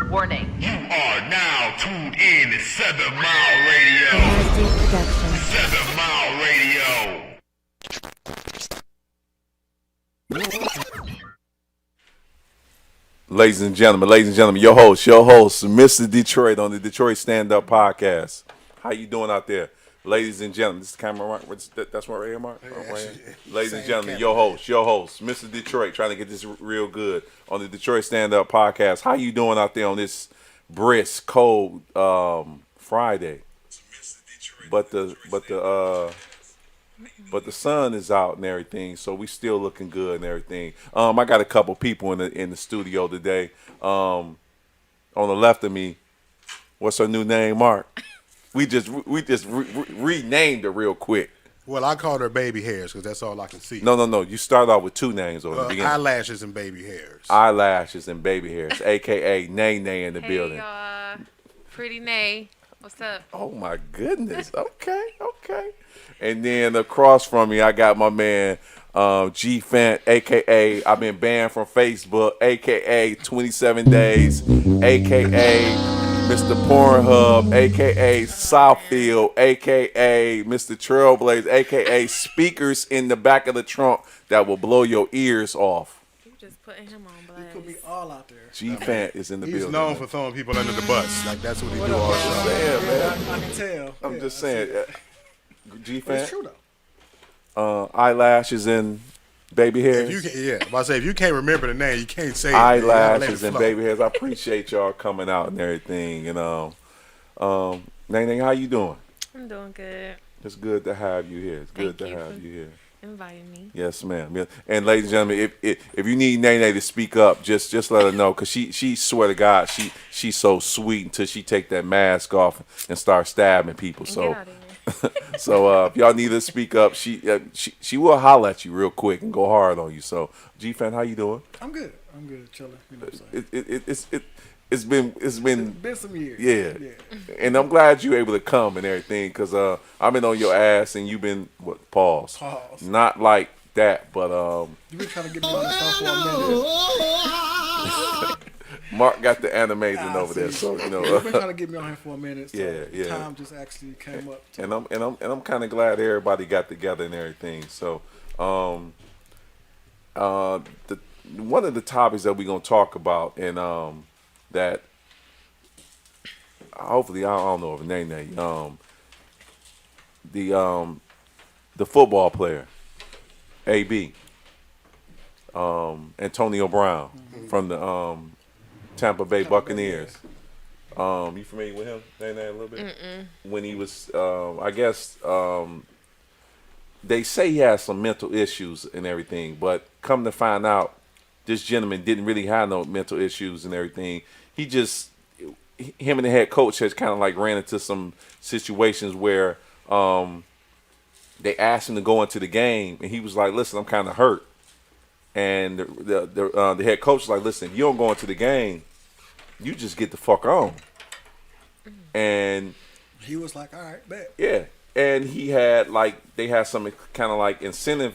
Warning. You are now tuned in to 7 Mile Radio. 7 Mile Radio. Ladies and gentlemen, your host, Mr. Detroit on the Detroit Stand Up Podcast. How you doing out there? Ladies and gentlemen, this is the camera, Mark. That's what right here, Mark? Right here. Ladies and gentlemen, your host, Mr. Detroit, trying to get this real good on the Detroit Stand Up Podcast. How you doing out there on this brisk, cold Friday? But the sun is out and everything, so we still looking good and everything. I got a couple people in the studio today. On the left of me, what's her new name, Mark? We just renamed her real quick. Well, I called her baby hairs because that's all I can see. No. You start off with two names on the beginning. Eyelashes and baby hairs. Eyelashes and baby hairs, a.k.a. Nay in the building. Hey, y'all. Pretty Nay. What's up? Oh, my goodness. Okay. And then across from me, I got my man, G Fant, a.k.a. I've been banned from Facebook, a.k.a. 27 Days, a.k.a. Mr. Pornhub, a.k.a. Southfield, a.k.a. Mr. Trailblazer, a.k.a. speakers in the back of the trunk that will blow your ears off. You just putting him on blast. You put me all out there. G-Fant is in the building. He's known for throwing people under the bus. Like, that's what he do all the I'm time. saying, man. I can tell. I'm just saying. G-Fant, It's true, though. eyelashes and baby hairs. If you can't remember the name, you can't say it. Eyelashes and baby hairs. I appreciate y'all coming out and everything. And Nene, how you doing? I'm doing good. It's good to have you here. It's good Thank to you have for you here. inviting me. Yes, ma'am. Yeah. And ladies and gentlemen, if you need Nene to speak up, just let her know, cause she swear to God she's so sweet until she take that mask off and start stabbing people. So. Get out of here. So if y'all need to speak up, she will holler at you real quick and go hard on you. So G-Fan, how you doing? I'm good, chilling. You know what I'm saying? It's been It's been some years. yeah, and I'm glad you able to come and everything, because I've been on your ass and you've been pause, not like that, but You been trying to get me on the phone for a minute. Mark got the animation over there, so You've been trying to get me on here for a minute. So Yeah. Time just actually came up. and I'm kind of glad everybody got together and everything. So one of the topics that we're gonna talk about, and that hopefully I don't know if Nene, the football player, AB, Antonio Brown from the Tampa Bay Buccaneers. You familiar with him, Nene, a little bit? Mm-mm. When he was, I guess, they say he has some mental issues and everything, but come to find out, this gentleman didn't really have no mental issues and everything. Him and the head coach has kind of like ran into some situations where they asked him to go into the game, and he was like, "Listen, I'm kind of hurt." And the head coach was like, "Listen, if you don't go into the game, you just get the fuck on." And He was like, "All right, bet." yeah, and they had some kind of like incentive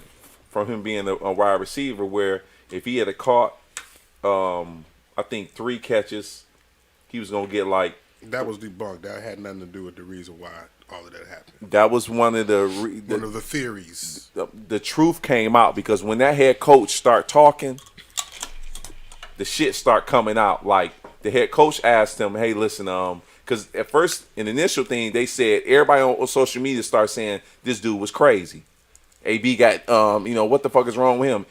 from him being a wide receiver, where if he had caught, I think 3 catches, he was gonna get like. That was debunked. That had nothing to do with the reason why all of that happened. That was one of the One of the theories. The truth came out, because when that head coach start talking, the shit start coming out. Like, the head coach asked him, "Hey, listen, because at first, in the initial thing, they said everybody on social media started saying this dude was crazy. AB got, what the fuck is wrong with him?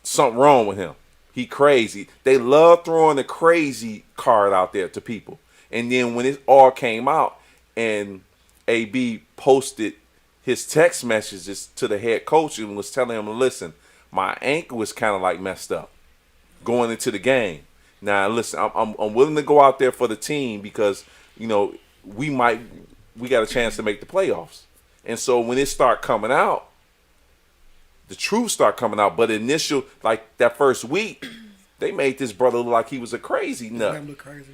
Something wrong with him. He crazy." They love throwing the crazy card out there to people. And then when it all came out and AB posted his text messages to the head coach and was telling him, "Listen, my ankle was kind of like messed up going into the game. Now, listen, I'm willing to go out there for the team because, we got a chance to make the playoffs." And so when it start coming out, the truth start coming out. But initial, like that first week, they made this brother look like he was a crazy nut. Him look crazy.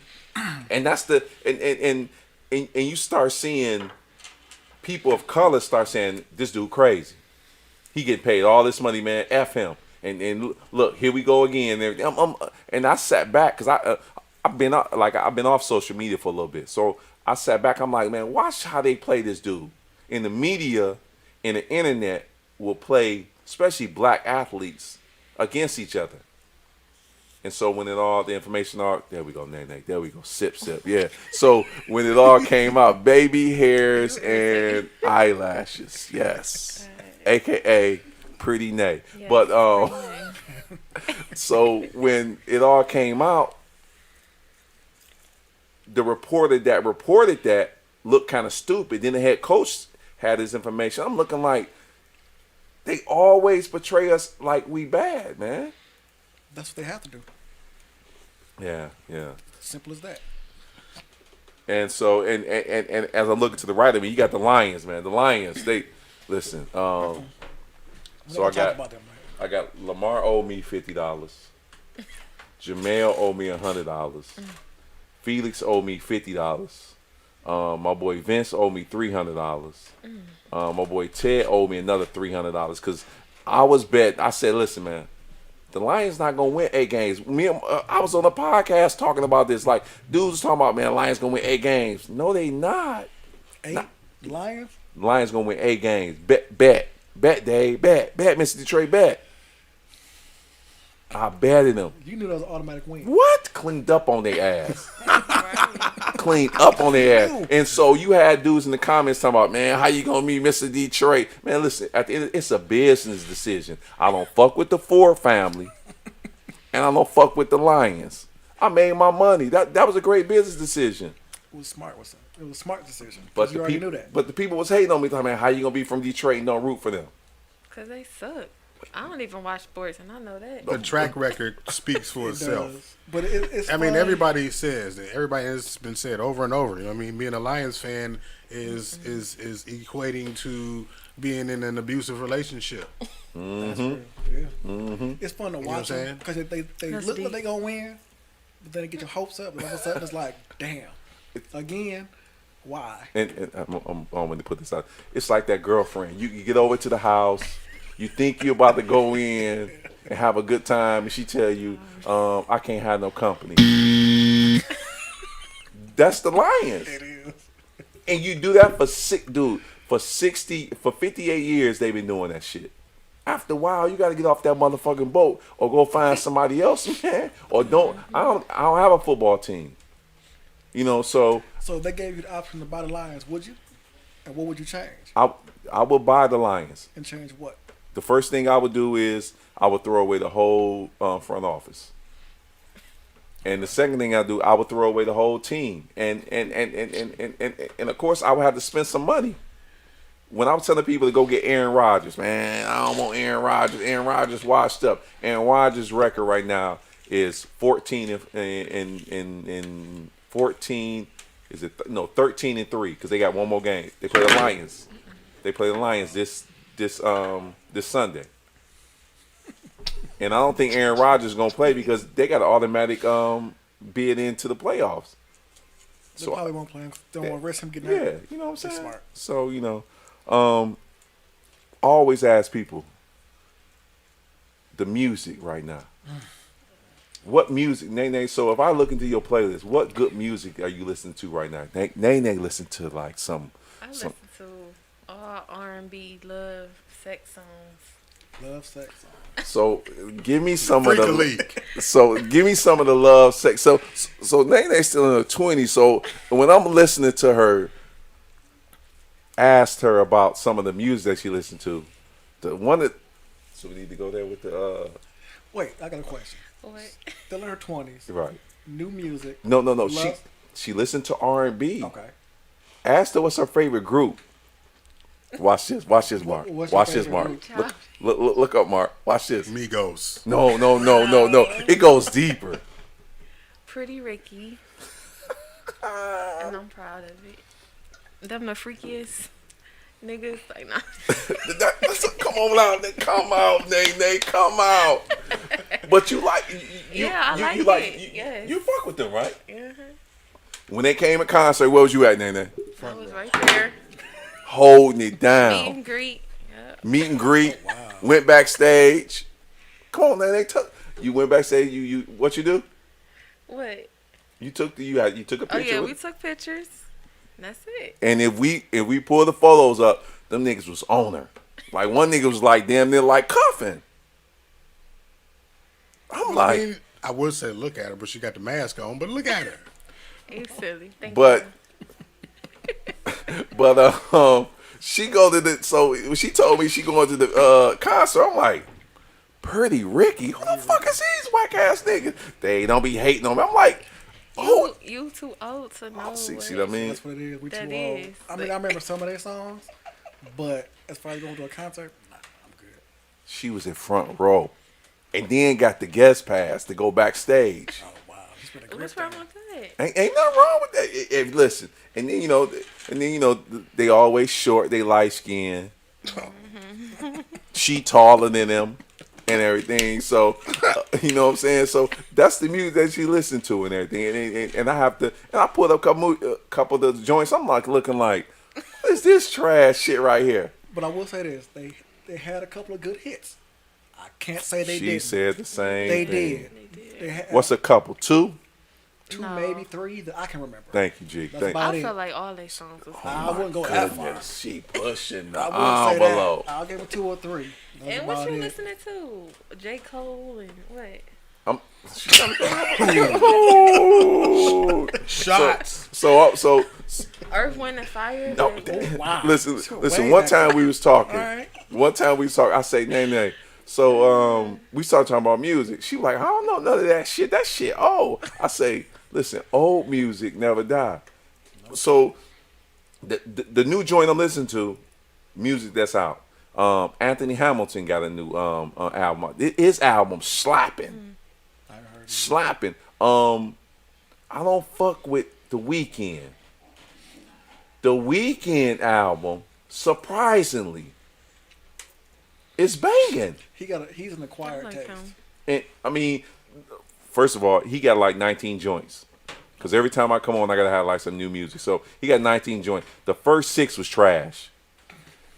And that's and you start seeing people of color start saying, "This dude crazy. He getting paid all this money, man. F him." And look, here we go again. And I sat back because I've been off social media for a little bit. So I sat back. I'm like, man, watch how they play this dude. In the media, in the internet, will play, especially black athletes, against each other. And so when the information there we go, nay, there we go, sip, yeah. So when it all came out, baby hairs and eyelashes, yes, AKA Pretty Nay. Yes, But Pretty Nay. so when it all came out, the reporter that reported that looked kind of stupid. Then the head coach had his information. I'm looking like they always portray us like we bad, man. That's what they have to do. Yeah. Simple as that. And so, and as I look to the right of me, you got the Lions, man. The Lions, they listen. So I got Lamar owed me $50. Jamel owed me $100. Felix owed me $50. My boy Vince owed me $300. My boy Ted owed me another $300 because I said, listen, man. The Lions not gonna win 8 games. I was on a podcast talking about this. Like, dudes was talking about, man, Lions gonna win 8 games. No, they not. 8 Lions? Lions gonna win 8 games. Bet, Dave, bet, Mr. Detroit, bet. I betted them. You knew that was an automatic win. What? Cleaned up on their ass. Right. Cleaned up on their ass. And so you had dudes in the comments talking about, man, how you gonna meet Mr. Detroit? Man, listen, at the end, it's a business decision. I don't fuck with the Ford family, and I don't fuck with the Lions. I made my money. That was a great business decision. It was smart. It was a smart decision. But You already knew that. But the people was hating on me, talking, man, how you gonna be from Detroit and don't root for them? Cause they suck. I don't even watch sports, and I know that. The track record speaks for It itself. does. But it's I mean, fun. everybody says that. Everybody has been said over and over. You know what I mean? Being a Lions fan is equating to being in an abusive relationship. That's true. Yeah. Mm-hmm. It's fun to what watch I'm them saying? because they That's look deep. like they gonna win, but then they get your hopes up, and all of a sudden it's like, damn, again, why? And I'm going to put this out. It's like that girlfriend. You get over to the house, you think you're about to go in and have a good time, and she tell you, I can't have no company. That's the Lions. It is. And you do that for 58 years they've been doing that shit. After a while, you got to get off that motherfucking boat or go find somebody else, man. Or I don't have a football team. You know, so So if they gave you the option to buy the Lions, would you? And what would you change? I would buy the Lions. And change what? The first thing I would do is I would throw away the whole front office. And the second thing I do, I would throw away the whole team. And of course I would have to spend some money. When I was telling people to go get Aaron Rodgers, man, I don't want Aaron Rodgers. Aaron Rodgers washed up. Aaron Rodgers' record right now is 13 and 13 and 3 because they got one more game. They play the Lions. They play the Lions this Sunday. And I don't think Aaron Rodgers is gonna play because they got an automatic bid into the playoffs. They So probably won't play him. Don't want to risk him getting yeah, hurt. you know what I'm saying? That's smart. So, you know, I always ask people the music right now. What music, Nene? So if I look into your playlist, what good music are you listening to right now? Nene listen to like some. I listen to all R&B, love, sex songs. Love, sex. So give me some Freak of a the. leak. So give me some of the love, sex. So Nene's still in her 20s. So when I'm listening to her, asked her about some of the music that she listened to. The one that. So we need to go there with the. Wait, I got a question. What? Still in her 20s. Right. New music. No. Love. She listened to R&B. Okay. Asked her what's her favorite group. Watch this, Mark. What's your Watch this, favorite Mark. group? Look up, Mark. Watch this. Migos. No. It goes deeper. Pretty Ricky. And I'm proud of it. Them the freakiest niggas. Like, nah. Come on out, come out, Nene, come out. But you like, Yeah, I you like it, yes. You fuck with them, right? Uh-huh. When they came at concert, where was you at, Nene? I was right there. Holding it Meet down. and greet. Yep. Meet and greet. Went backstage. Come on, man. They took. You went back. Say you. What you do? What? You took you took a Oh picture. yeah, with- we took pictures. That's it. And if we pull the photos up, them niggas was on her. Like one nigga was like damn near like cuffing. I'm I like, mean, I would say look at her, but she got the mask on. But look at her. You silly. Thank but you. but she go to the so when she told me she going to the concert, I'm like, Pretty Ricky, who the fuck is these whack ass niggas? They don't be hating on me. I'm like, oh, You too old to know. see what what I mean? That's what it is. We That too old. is, I mean, I remember some of their songs, but as far as going to a concert, nah, I'm good. She was in front row, and then got the guest pass to go backstage. Oh wow, he's been a grip. What's wrong with that? Ain't nothing wrong with that. Listen, and then you know, they always short, they light skinned. She taller than them and everything. So you know what I'm saying. So that's the music that she listened to and everything. And I have to, and I put up a couple of the joints. I'm like looking like, what is this trash shit right here? But I will say this: they had a couple of good hits. I can't say they She didn't. said the same. They thing. did. They did. They had What's a couple? Two? two, No. maybe three that I can remember. Thank you, G. That's Thank about you. I it. feel like all their songs was. I wouldn't go that far. Goodness, she pushing the I wouldn't say envelope. that. I'll give it 2 or 3. That's And what about you it. listening to? J. Cole and what? I'm, Ooh. Shots. So Earth, Wind, and Fire. no, Like, Wow. listen. Way One back. time we was talking. All right. One time we was talking. I say, nay. So we started talking about music. She was like, I don't know none of that shit. That shit. Oh, I say, listen, old music never die. So the new joint I'm listening to, music that's out. Anthony Hamilton got a new album. His album slapping. I heard it. Slapping. I don't fuck with The Weeknd. The Weeknd album, surprisingly, is banging. He's an I acquired like taste. him. And I mean, first of all, he got like 19 joints. Cause every time I come on, I gotta have like some new music. So he got 19 joints. The first 6 was trash.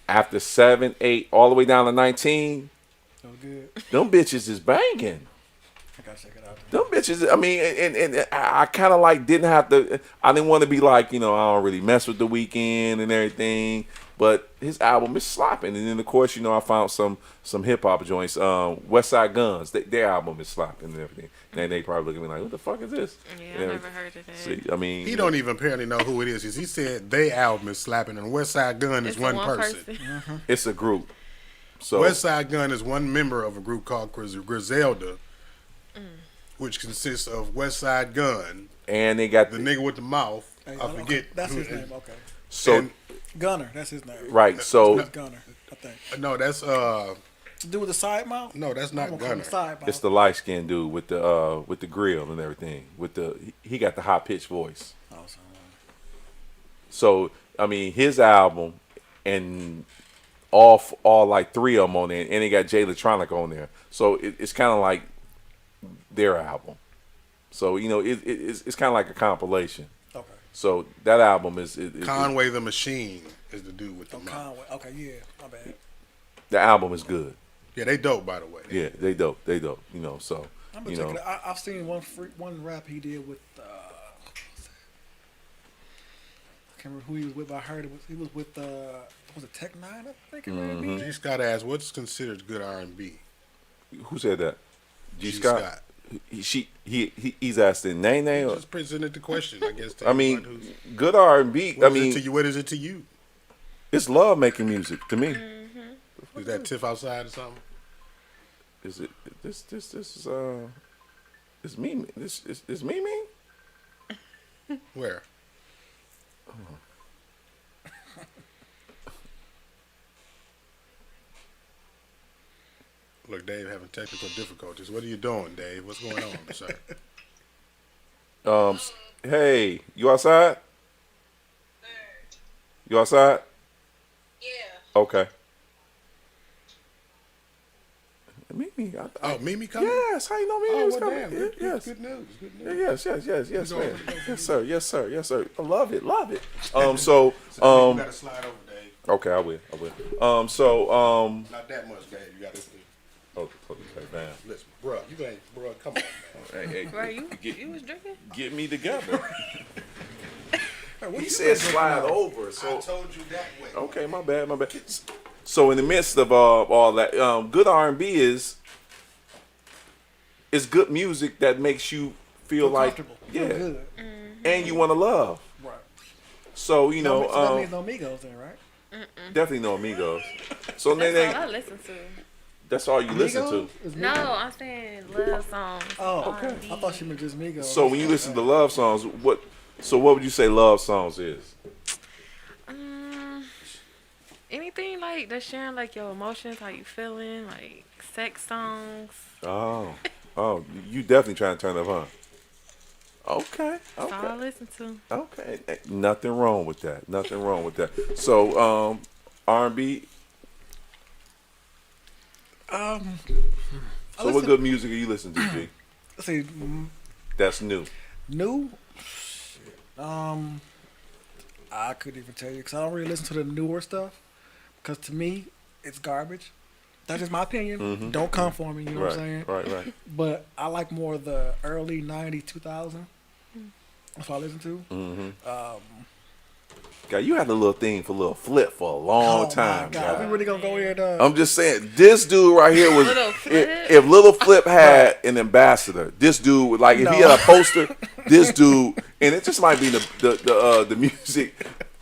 After 7, 8, all the way down to 19, So good. them bitches is banging. I gotta check it out. Them bitches, I mean, and I kind of like didn't have to, I didn't want to be like, you know, I don't really mess with The Weeknd and everything, but his album is slapping. And then, of course, you know, I found some hip-hop joints. West Side Guns, their album is slapping and everything. And they probably look at me like, what the fuck is this? Yeah, And I never heard of that. See, I mean, He don't even apparently know who it is. 'Cause he said they album is slapping, and West Side Gun is It's one person. it's a group. So, West Side Gun is one member of a group called Griselda, which consists of West Side Gun, and they got the nigga with the mouth. Hey, I forget. That's who- his name. Okay. so, and- Gunner. That's his name. right, so That's Gunner. I think. No, that's To do with the side mouth. no, that's I'm not gonna call him Gunner. side mouth. it's the light-skinned dude with the grill and everything. He got the high-pitched voice. Oh, so, So I mean, his album and all like 3 of them on there, and they got Jay Electronica on there. So it's kind of like their album. So you know, it's kind of like a compilation. okay. So that album is Conway the Machine is the dude with the Oh, mouth. Conway. Okay, yeah. My bad. the album is good. Yeah, they dope, by the way. Yeah, they dope. You know, so I'm gonna you check know, it out. I've seen one rap he did with. I can't remember who he was with, but I heard he was with was it Tech Nine? I think it may be. G. Scott asked, "What's considered good R&B?" who said that? G. G. Scott. Scott. He's asking Nene. Or, Just presented the question, I guess. To I anyone mean, who's- good R&B. what I is it mean, to you? What is it to you? it's love making music to me. Is that Tiff outside or something? Is it this is it's me this is me Where? Look, Dave having technical difficulties. What are you doing, Dave? What's going on, sir? Hey, you outside? You outside? Yeah. Okay. Mimi. Oh, Mimi coming? Yes, how you know Mimi Oh, was well, coming? damn. Good, Yes. good news. Good Yeah, news. yes, go, man. let's go. Yes, sir. I love it. So, So, you gotta slide over, Dave. okay, I will. Not that much, Dave. You gotta. Okay, man. Listen, bro, you ain't, bro. Come on, man. Hey, Right, you get, was drinking? get me together. What He you said been slide drinking on? over. I So told you that way. okay, my bad. So in the midst of all that, good R&B is good music that makes you feel like Comfortable. Feel good. and you want to love. Right. So you know, So that means no Migos then, right? definitely no Amigos. So That's then all I listen to. that's all you listen to. Migos? Is No, Migos? I'm saying love songs. Oh, R&B. I thought she meant just Migos. So when you listen to love songs, what would you say love songs is? Anything like that's sharing like your emotions, how you feeling, like sex songs. Oh, you definitely trying to turn up, huh? Okay, That's all I okay, listen to. okay. Nothing wrong with that. Nothing wrong with that. So, R&B. I So what listen- good music are you listening to, G? Let's see, That's new. new. I couldn't even tell you because I don't really listen to the newer stuff. Because to me, it's garbage. That's just my opinion. Don't come for me. You know what I'm saying? Right. But I like more of the early '90s, 2000. That's what I listen to. God, you had a little thing for Lil Flip for a long time, my God, guy. we really gonna go here? I'm just saying, this dude right here was. Lil Flip? If Lil Flip had an ambassador, this dude would, like, if he No. had a poster, this dude, and it just might be the music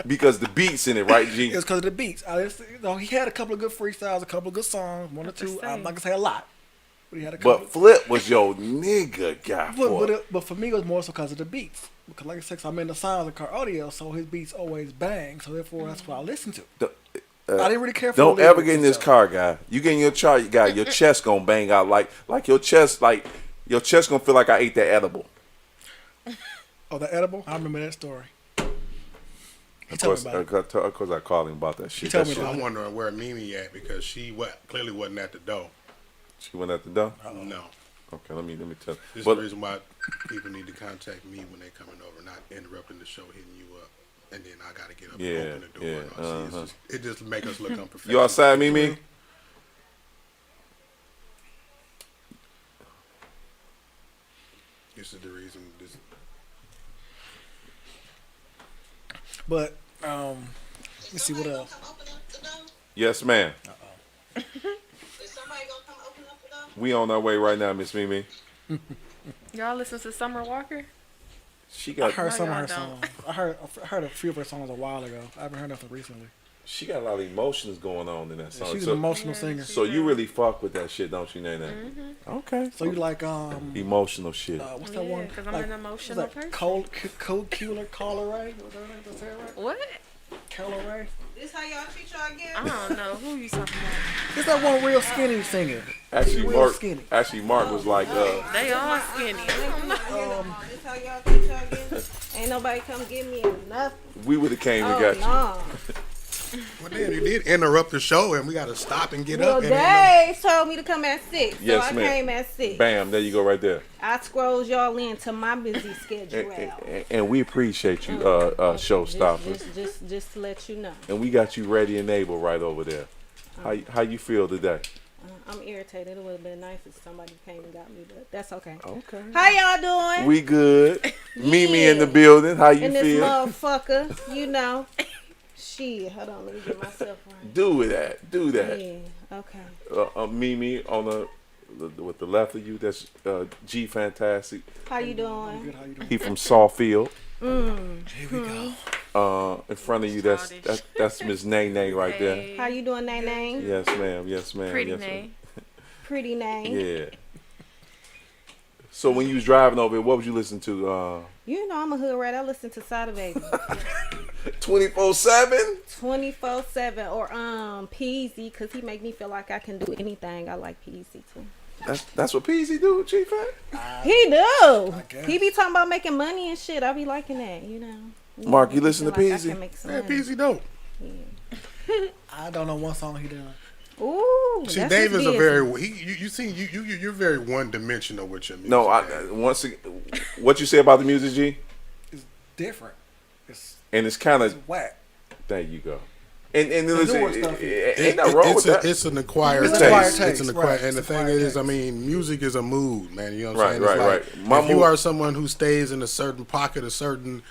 because the beats in it, right, G? It was because of the beats. He had a couple of good freestyles, a couple of good songs, one or two. I'm not gonna say a lot, but he had a couple. But Flip was your nigga guy for it. But for me, it was more so because of the beats. Because like I said, I'm in the sounds of car audio, so his beats always bang. So therefore, that's what I listen to. I didn't really care for Don't the ever lyrics get in and this stuff. car, guy. You get in your car, guy. Your chest gonna bang out like your chest gonna feel like I ate that edible. Oh, the edible? I remember that story. Of told course, me about of course, I called him about that shit. told That me shit- about I'm wondering where Mimi at because she clearly wasn't at the door. She went at the door. No. Okay, let me tell. This is But the reason why people need to contact me when they're coming over, not interrupting the show, hitting you up, and then I gotta get up Yeah, and open the door. yeah, and all. See, it just make us look unprofessional. you outside, Mimi? This is the reason. But let's see what else. Yes, ma'am. Is somebody gonna come open up the door? We on our way right now, Miss Mimi. Y'all listen to Summer Walker? She I got heard some of y'all her don't. songs. I heard a few of her songs a while ago. I haven't heard nothing recently. she got a lot of emotions going on in that song. She's So, an emotional Yeah, singer. she- so you really fuck with that shit, don't you, Nene? Okay. So you like Emotional shit. what's that Yeah, one? 'cause I'm like, an emotional what's that? person. Cold Cooler Caller Ray. Was that right? Did I say it right? What? Caller Ray. This how y'all treat y'all I guests? don't know who you talking about. It's that one real skinny singer. Actually, real Mark. skinny. Actually, Mark was like, They all skinny. This how y'all treat y'all guests? Ain't nobody come get me nothing. we would have came and Oh, got you. no. Well, then you did interrupt the show, and we got to stop and get Well, up. And Dave told me to come at 6, so Yes, I ma'am. came at 6. Bam, there you go, right there. I scrolled y'all into my busy schedule. And we appreciate you, showstoppers. Just to let you know. And we got you ready and able right over there. How you feel today? I'm irritated. It would have been nice if somebody came and got me, but that's okay. Okay. How y'all doing? We good. Mimi in the Yeah. building. How you and this feel? motherfucker, you know. Shit, hold on, let me get myself right. Do that. Do that. Yeah, okay. Mimi on with the left of you. That's G Fantastic. How you doing? Good, how you doing? He from Sawfield. Here we go. In front of you, that's Miss Nene right there. Hey, How you doing, Nene? Yes, ma'am. Yes, ma'am. pretty yes, name. Pretty name. Yeah. So when you was driving over here, what would you listen to? You know I'm a hood rat. I listen to Sada Baby 24/7. 24/7 or Peasy because he make me feel like I can do anything. I like Peasy too. That's what Peasy do, Chief. He do. guess. He be talking about making money and shit. I be liking that, you know. Mark, you listen to Feel like I Peasy? can make some Man, money. Peasy dope. I don't know one song he done. Ooh, See, that's Dave his is a business. very you see you're very one dimensional with your music. No, Dave. once again, what you say about the music, G? It's different. It's And it's kind of whack. there you go. And listen, newer stuff. ain't nothing wrong with that. It's an acquired It's taste. acquired It's taste, an acquired, right. and the It's thing acquired is, I taste. mean, music is a mood, man. You know what I'm Right, saying? right, It's right. like, My if you mood- are someone who stays in a certain pocket, a certain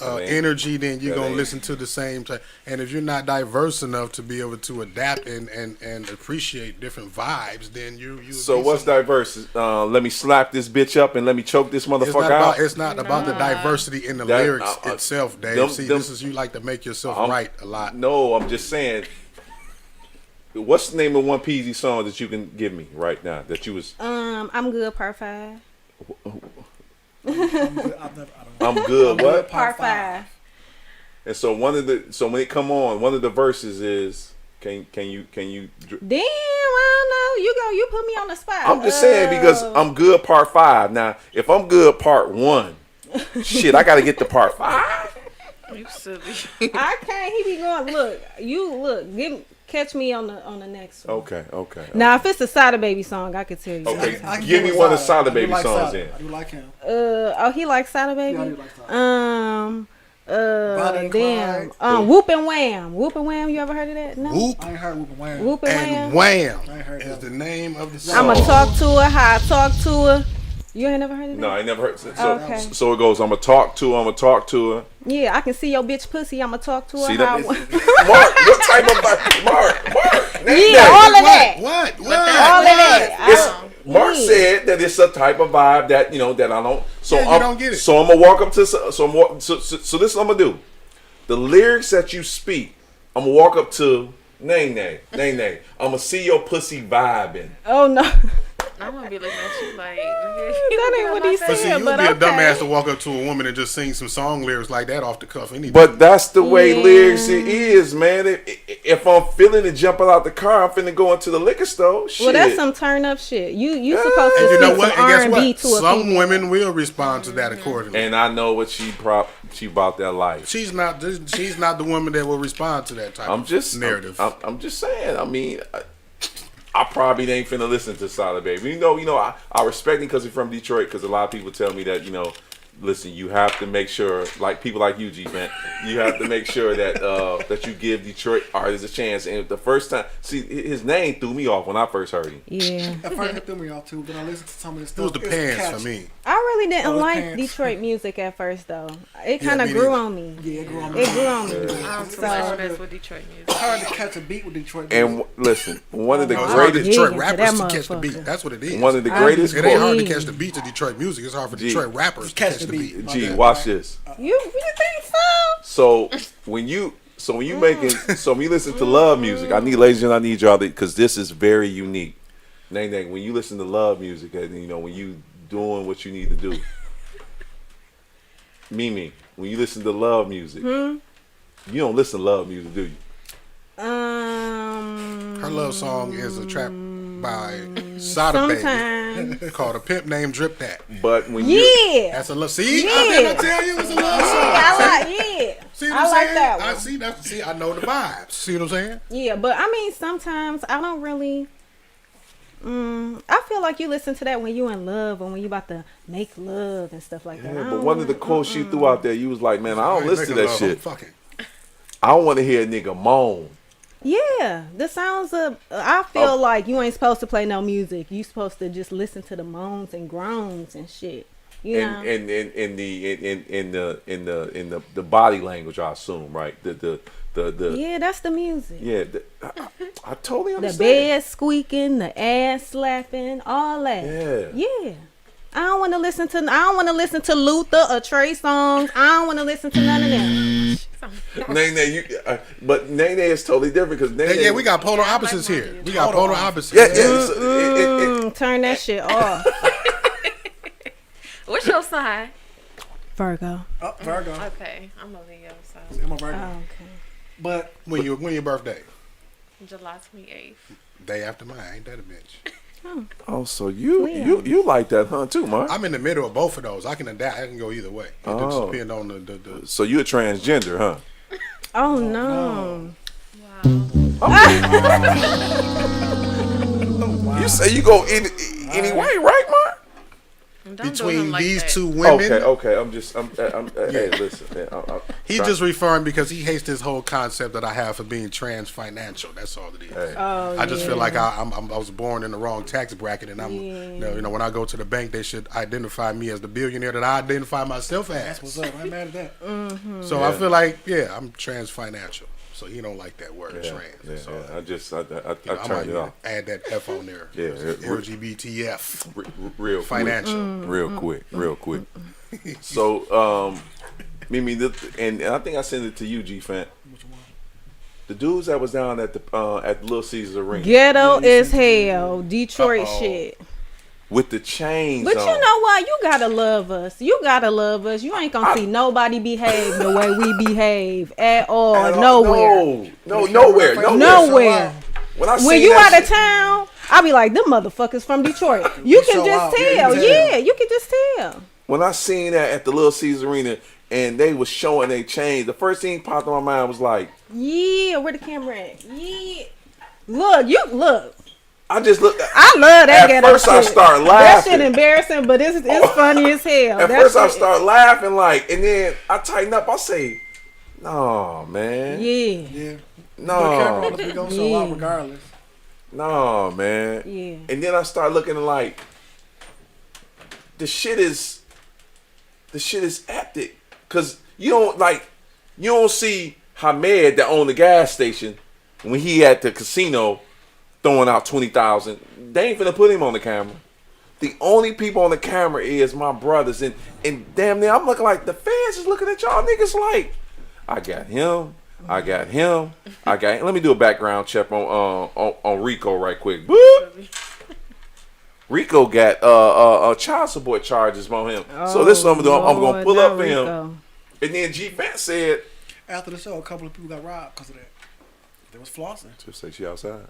energy, then you're that gonna ain't- listen to the same type. And if you're not diverse enough to be able to adapt and appreciate different vibes, then you. So what's diverse? Let me slap this bitch up and let me choke this motherfucker out. It's not about the diversity in the That- lyrics itself, Dave. them- See, them- this is you like to make yourself right a lot. No, I'm just saying. What's the name of one Peasy song that you can give me right now that you was? I'm good. Part 5. I'm good. What? Part 5. And so when it come on, one of the verses is can you? Damn, I don't know. You put me on the spot. I'm just saying because I'm good part 5. Now, if I'm good part 1, shit, I got to get to part 5. You silly. I can't. He be going. Look. Catch me on the next one. Okay. Now, if it's a Sada Baby song, I could tell you. Okay, I can give me with one of Sada. Sada I do Baby like songs Sada. then. I do like him. He likes Sada Baby. Yeah, I do like Sada. Bonnie Damn. Clyde. Whoop and Wham. Whoop and Wham. You ever heard of that? No. Whoop I ain't heard Whoop and Wham. Whoop and and Wham. wham I ain't heard is that the one. name of the song. I'ma talk to her. How I talk to her. You ain't never heard of that? No, I ain't never heard. So, Okay. so it goes. I'm gonna talk to her. Yeah, I can see your bitch pussy. I'ma talk to her. See how that? I want. Mark, what type of Mark? Name Yeah, that. all of that. What? All of that. It's, Mark Yeah. said that it's a type of vibe that that I don't. So Yeah, you don't get it. So I'm gonna walk up to. So this is what I'm gonna do. The lyrics that you speak, I'm gonna walk up to Nay. I'm gonna see your pussy vibing. Oh no. I'm gonna be looking at you like, That ain't what he But see, said. you But would be a okay. dumbass to walk up to a woman and just sing some song lyrics like that off the cuff. But that's the way Yeah. lyrics it is, man. If I'm feeling it jumping out the car, I'm finna go into the liquor store. Shit. Well, that's some turn up shit. You supposed to And you know speak what? some And guess R&B what? to a Some female. women will respond to that accordingly. And I know what she about that life. She's not the woman that will respond to that type I'm just of narrative. I'm just saying. I mean, I probably ain't finna listen to Solid Baby. I respect him because he's from Detroit. Because a lot of people tell me that listen, you have to make sure, like people like you, G man, you have to make sure that that you give Detroit artists a chance. And the first time, see, his name threw me off when I first heard him. Yeah. At first it threw me off too, but I listened to some of this it stuff. was the It's pants catchy. for me. I really didn't Oh, like pants. Detroit music at first though. It kind of me grew neither. on me. Yeah, it grew on me. It grew on me. I don't too much mess with Detroit music. It's hard to catch a beat with Detroit music. And listen, one of the No, it's hard for greatest, Detroit Dig into rappers that to catch the beat. motherfucker. That's what it is. one of the greatest. It ain't hard to Dig. catch the beat to Detroit music. It's hard for G. Detroit rappers to catch the beat. G, watch this. You think so? So when you listen to love music, I need ladies and I need y'all because this is very unique. Nay, when you listen to love music, and when you doing what you need to do, Mimi, when you listen to love music, you don't listen to love music, do you? Her love song is a track by Sada Baby Sometimes. called "A Pimp Named Drip That." But when you Yeah. That's a love. See, Yeah. I tell you, it's a love song. Yeah. See what I I'm like saying? that one. I see that. See, I know the vibes. See what I'm saying? Yeah, but I mean, sometimes I don't really. I feel like you listen to that when you in love or when you about to make love and stuff like that. I but don't one of the wanna- quotes she threw out there, you was like, man, I don't ain't listen to making that love, I'm shit. fucking. I don't want to hear a nigga moan. Yeah, the sounds of. I feel like you ain't supposed to play no music. You supposed to just listen to the moans and groans and shit. You know? And in the body language, I assume, right? The Yeah, that's the music. yeah. I totally The understand. bed squeaking, the ass slapping, all that. Yeah. Yeah. I don't want to listen to Luther or Trey songs. I don't want to listen to none of them. Nene, but Nene is totally different because Nene. Yeah, we got polar opposites here. We got polar opposites. Yeah, yeah. So Turn that shit off. What's your sign? Virgo. Oh, Virgo. Okay, I'm a Leo, so I'm a Virgo. Oh, okay. But When your birthday? July 28th. Day after mine. Ain't that a bitch? oh, so you like that, huh? Too, Mark. I'm in the middle of both of those. I can adapt. I can go either way. It just Oh. depends on the. So you a transgender, huh? Oh no. You say you go any way, right, Mark? Don't do him between like these that. two women. Okay. Hey, listen, man. He's just referring because he hates this whole concept that I have for being trans financial. That's all it is. Hey. Oh, I just yeah. feel like I was born in the wrong tax bracket, and I'm, Yeah. when I go to the bank, they should identify me as the billionaire that I identify myself as. That's what's up. I ain't mad at that. So I feel like, I'm trans financial. So he don't like that word trans. Yeah, So I I turned it might off add that F on there. Yeah, LGBTF real financial. quick, real quick. So, Mimi, and I think I sent it to you, G Fan. The dudes that was down at the Little Caesars Arena Ghetto as hell. Detroit shit. with the chains But on. you know what? You gotta love us. You gotta love us. You ain't gonna see nobody behave the way we behave at all. Nowhere. Nowhere. Nowhere. When I When seen you that out of shit- town, I be like, them motherfuckers from Detroit. You can show just out. Yeah, tell. you can tell. Yeah, you can just tell. when I seen that at the Little Caesars Arena and they was showing their chains, the first thing popped in my mind was like, Yeah, where the camera at? Yeah. Look. I just looked. I love that At ghetto first I shit. start That laughing. shit embarrassing, but it's funny as hell. At That first I shit- start laughing and then I tighten up. I say, "No, man, Yeah. Yeah. Put a camera on no, us, we gonna show out Yeah. regardless. no, man." Yeah. And then I start looking like the shit is epic, cause you don't see Hamed that owned the gas station when he at the casino throwing out 20,000. They ain't finna put him on the camera. The only people on the camera is my brothers, and damn near I'm looking like the fans is looking at y'all niggas like, I got him. Let me do a background check on Rico right quick. Boop. Rico got child support charges on him. So this is what I'm gonna do. I'm gonna pull up for him. And then G Fat said, After the show, a couple of people got robbed because of that. They was flossing. just say she outside.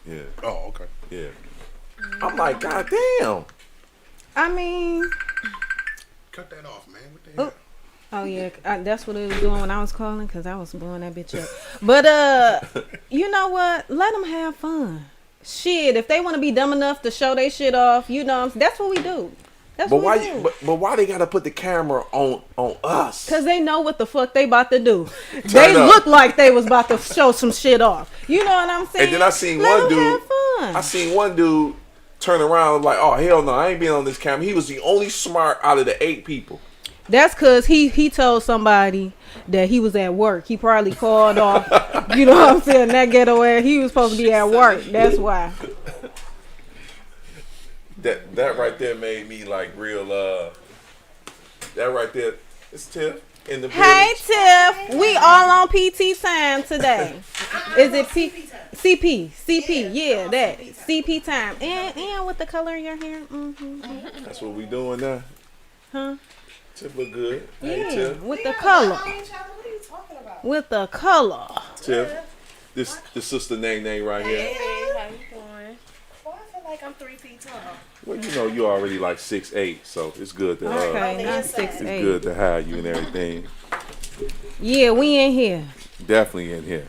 Yeah, Oh, okay. yeah. I'm like, God damn. I mean, Cut that off, man. What the hell? oh yeah, that's what it was doing when I was calling, because I was blowing that bitch up. But you know what? Let them have fun. Shit, if they want to be dumb enough to show their shit off, that's what we do. That's But what why? we do. But why they gotta put the camera on us? Cause they know what the fuck they about to do. They it up. look like they was about to show some shit off. You know what I'm saying? And then I seen Let one 'em dude. have fun. I seen one dude turn around like, oh hell no, I ain't being on this camera. He was the only smart out of the 8 people. That's cause he told somebody that he was at work. He probably called off. You know what I'm saying? That ghetto ass. He was supposed to be at work. That's why. That right there made me like real. That right there, it's Tiff in the Hey building. Tiff, we all on PT time today. Is it CP? CP, yeah, that CP time. And with the color in your hair, That's what we doing now. huh? Tiff look good. Hey Yeah, Tiff. with the color, What are you talking about? with the color. Tiff. This the sister name right here. Hey, how you doing? Well, I feel like I'm 3 feet tall. Well, you know you already like 6'8", so it's good to Okay, not inside. 6'8". it's good to have you and everything. Yeah, we in here. Definitely in here.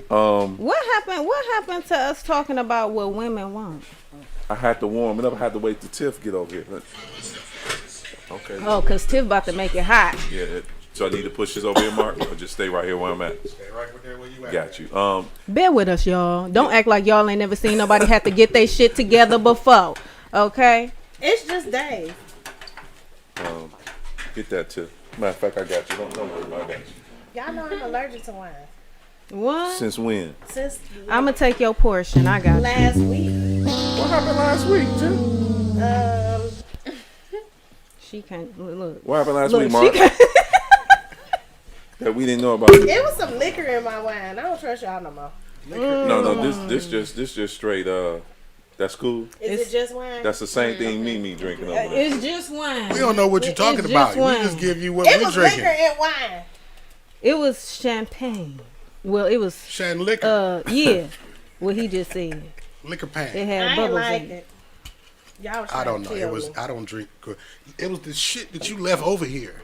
What happened to us talking about what women want? I had to warm it up. I had to wait till Tiff get over here. Okay. Oh, cause Tiff about to make it hot. Yeah. So I need to push this over here, Mark, or just stay right here where I'm at. Stay right there where you at. Got you. Bear with us, y'all. Don't act like y'all ain't never seen nobody have to get their shit together before. Okay? It's just Dave. Get that Tiff. Matter of fact, I got you. Don't worry about that. Y'all know I'm allergic to wine. What? Since when? Since I'ma take your portion. I got you. last week. What happened last week, Tiff? She can't look. What happened last Look, week, she Mark? can't. That we didn't know about. It was some liquor in my wine. I don't trust y'all no more. No. This just straight. That's cool. Is it just wine? That's the same thing me drinking over there. It's just wine. We don't know what you're It's talking just about. We wine. just give you what It we're was drinking. liquor and wine. It was champagne. Well, it was. Shan liquor. Yeah. What he just said. Liquor It pan. had I ain't bubbles liked in it. it. Y'all was I don't trying know. to It tell was. me. I don't drink. It was the shit that you left over here.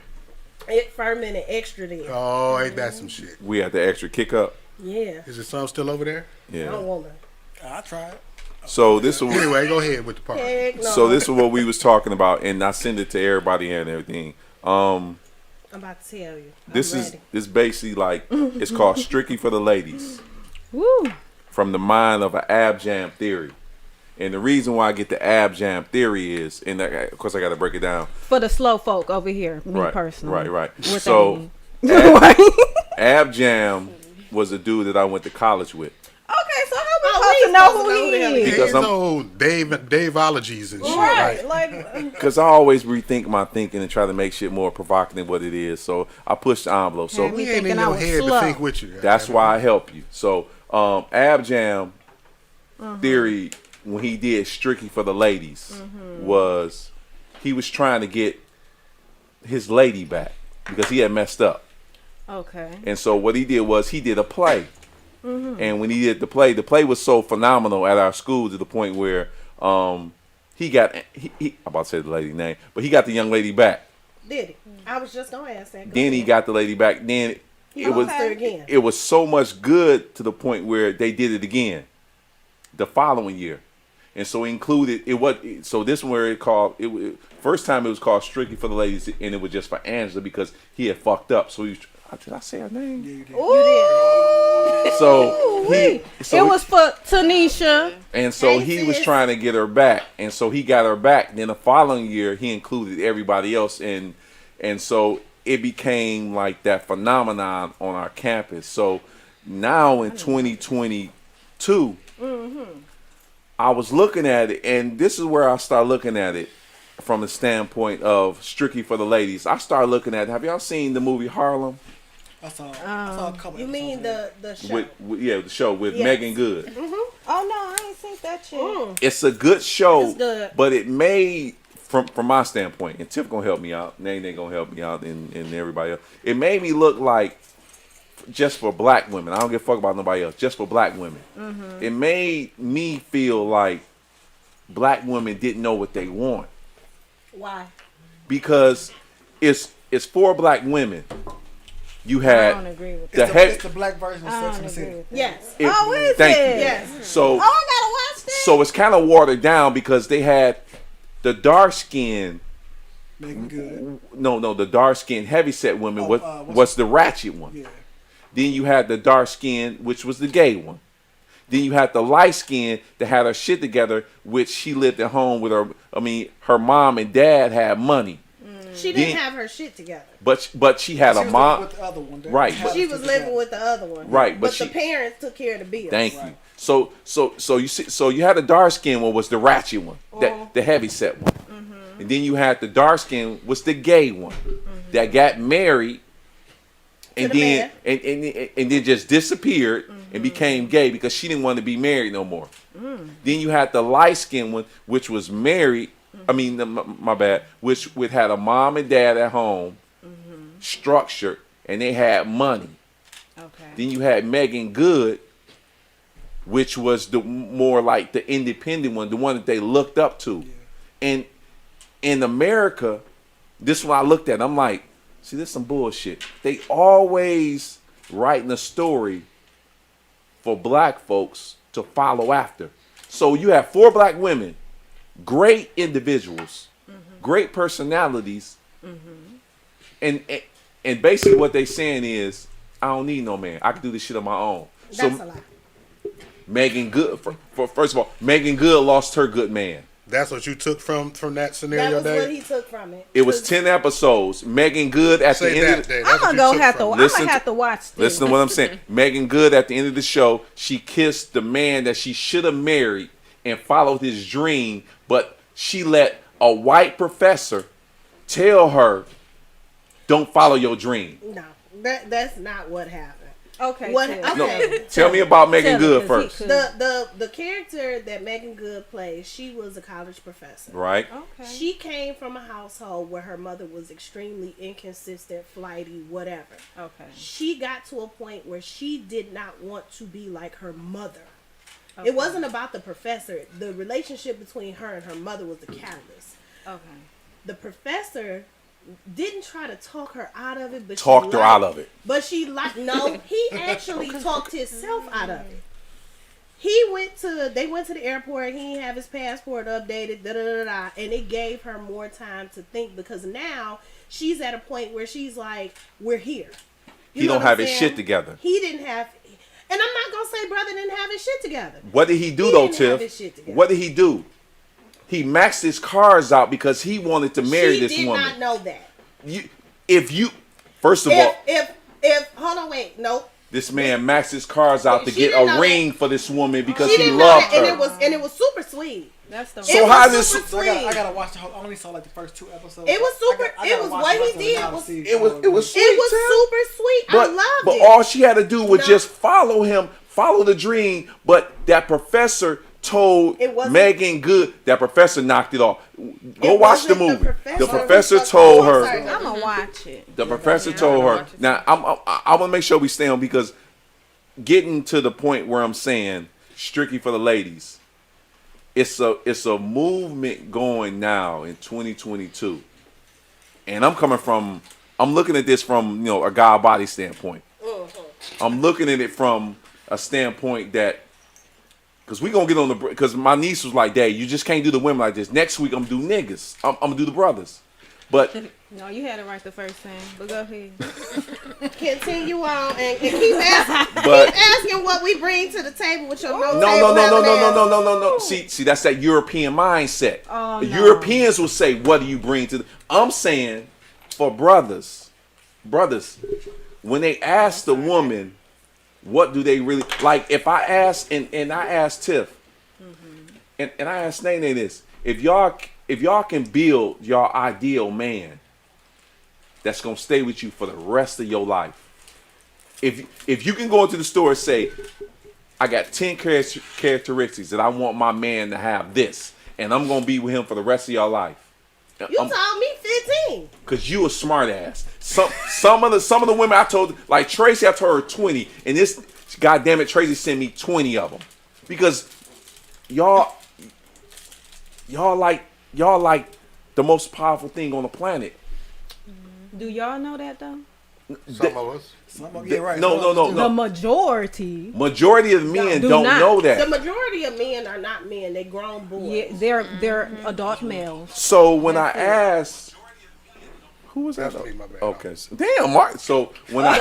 It fermented extra there. Oh, ain't that some shit? We had the extra kick up. Yeah. Is your son still over there? I Yeah. don't want to. I tried. So this was Anyway, go ahead with the part. Heck no. so this is what we was talking about, and I send it to everybody and everything. I'm about to tell you. This I'm is ready. this basically like it's called Strictly for the Ladies, Woo. from the mind of an ab jam theory. And the reason why I get the ab jam theory is, and of course I got to break it down. For the slow folk over here, me Right, personally. right. What So that mean? ab jam was a dude that I went to college with. Okay, so how we Oh, supposed we to know supposed who to know he him. is? Because His I'm- old Daveologies and shit. Right, Like, like Because I always rethink my thinking and try to make shit more provocative than what it is. So I push the envelope. So Have we me ain't in thinking I your was head slow. to think with you. that's why I help you. So ab jam theory, when he did Strictly for the Ladies, was he was trying to get his lady back because he had messed up. okay. And so what he did was he did a play. And when he did the play was so phenomenal at our school to the point where he got I'm about to say the lady name, but he got the young lady back. Did he? I was just gonna ask that. Then he got the lady back. Then He it was lost her again. it was so much good to the point where they did it again the following year. And so it included it was so this one where it called it first time it was called Strictly for the Ladies, and it was just for Angela because he had fucked up. So he was, did I say her name? Yeah, you did. Ooh. So Wait. It was for Tanisha. and so Hey, he was sis. trying to get her back, and so he got her back. Then the following year he included everybody else, and so it became like that phenomenon on our campus. So now in 2022. I was looking at it, and this is where I start looking at it from the standpoint of Strictly for the Ladies. I started looking at, have y'all seen the movie Harlem? I saw a couple. You mean episodes the show? The show with Yes. Megan Good. Oh no, I ain't seen that shit. It's a good show, It's good. but it made, from my standpoint, and Tiff gonna help me out, Nene gonna help me out, and everybody else. It made me look like just for black women. I don't give a fuck about nobody else. Just for black women. It made me feel like black women didn't know what they want Why? because it's for black women. You I had don't agree with the that. head. it's the black version of I Sex don't and the agree City. with that. Yes. it- Oh, is thank it? you. Yes. So Oh, I gotta watch that. so it's kind of watered down because they had the dark skin. Making good. No, the dark skinned heavyset women Oh, was what's- the ratchet one. Yeah. Then you had the dark skin, which was the gay one. Then you had the light skin that had her shit together, which she lived at home with her. I mean, her mom and dad had money, She didn't Then- have her shit together. but she had She a was mom. with the other one. Right. She was living with the other one. Right, but But the she- parents took care of the bills. Thank you. Right. So you see, so you had the dark skin one was the ratchet one, that the heavy set one, and then you had the dark skin was the gay one that got married, and the then and then just disappeared and became gay because she didn't want to be married no more. Then you had the light skin one, which was married. I mean, my bad. Which had a mom and dad at home, structured, and they had money. Okay. Then you had Megan Good, which was the more like the independent one, the one that they looked up to. And in America, this one I looked at, I'm like, see, this is some bullshit. They always writing a story for black folks to follow after. So you have 4 black women, great individuals, great personalities, and basically what they saying is, I don't need no man. I can do this shit on my own. That's a lie. Megan Good, for first of all, Megan Good lost her good man. That's what you took from that That scenario, was what Dave? he took from it. It was 10 episodes. Megan Good at the Say end that, of the, Dave. I'm That's gonna what you go took have to. from I'm it. Listen gonna to- have to watch this. Listen to what I'm saying. Megan Good at the end of the show, she kissed the man that she should have married and followed his dream, but she let a white professor tell her, don't follow your dream. No, that's not what happened. Okay. What? Tiff. No, Okay. tell me about Megan Tell Good it, 'cause he first. could- The character that Megan Good plays, she was a college professor. Right? Okay. She came from a household where her mother was extremely inconsistent, flighty, whatever. Okay. She got to a point where she did not want to be like her mother. Okay. It wasn't about the professor. The relationship between her and her mother was the catalyst. Okay. The professor didn't try to talk her out of it, but Talked she her out of it. But she no, he actually talked himself out of it. They went to the airport. He didn't have his passport updated. And it gave her more time to think because now she's at a point where she's like, we're here. He don't have his shit together. He didn't have, and I'm not gonna say brother didn't have his shit together. What did he do though, Tiff? What did he do? He maxed his cars out because he wanted to marry this woman. She did not know that. First of all, hold on, wait, nope. This man maxed his cars out to get a ring for this woman because he loved her. And it was super sweet. That's the so how this? So I gotta watch the whole. I only saw like the first 2 episodes. It was super. It was what he did. It was sweet. It was super sweet. I loved it. But all she had to do was just follow him, follow the dream. But that professor told Megan Good. That professor knocked it off. Go watch the movie. The professor told her. I'm gonna watch it. The professor told her. Now I want to make sure we stay on because getting to the point where I'm saying strictly for the ladies. It's a movement going now in 2022, and I'm looking at this from a God body standpoint. I'm looking at it from a standpoint that because we gonna get on the because my niece was like, Dad, you just can't do the women like this. Next week I'm gonna do niggas. I'm gonna do the brothers, but no, you had it right the first time. But go ahead. Continue on and keep asking what we bring to the table with your no. See, that's that European mindset. Oh, the no. Europeans will say, "What do you bring to?" I'm saying for brothers, when they ask the woman, what do they really like? If I ask and I ask Tiff, and I ask Nene this, if y'all can build your ideal man that's gonna stay with you for the rest of your life. If you can go into the store and say, I got 10 characteristics that I want my man to have this, and I'm gonna be with him for the rest of your life. You told me 15. Cause you a smart ass. Some of the women I told, like Tracy, I told her 20, and this goddamn it, Tracy sent me 20 of them because y'all like the most powerful thing on the planet. Do y'all know that though? Some of us. Right. No. The majority. Majority of men don't know that. The majority of men are not men. They're grown boys. Yeah, they're adult males. So when I asked, who was that? My bad. Okay. Damn, Mark. So when I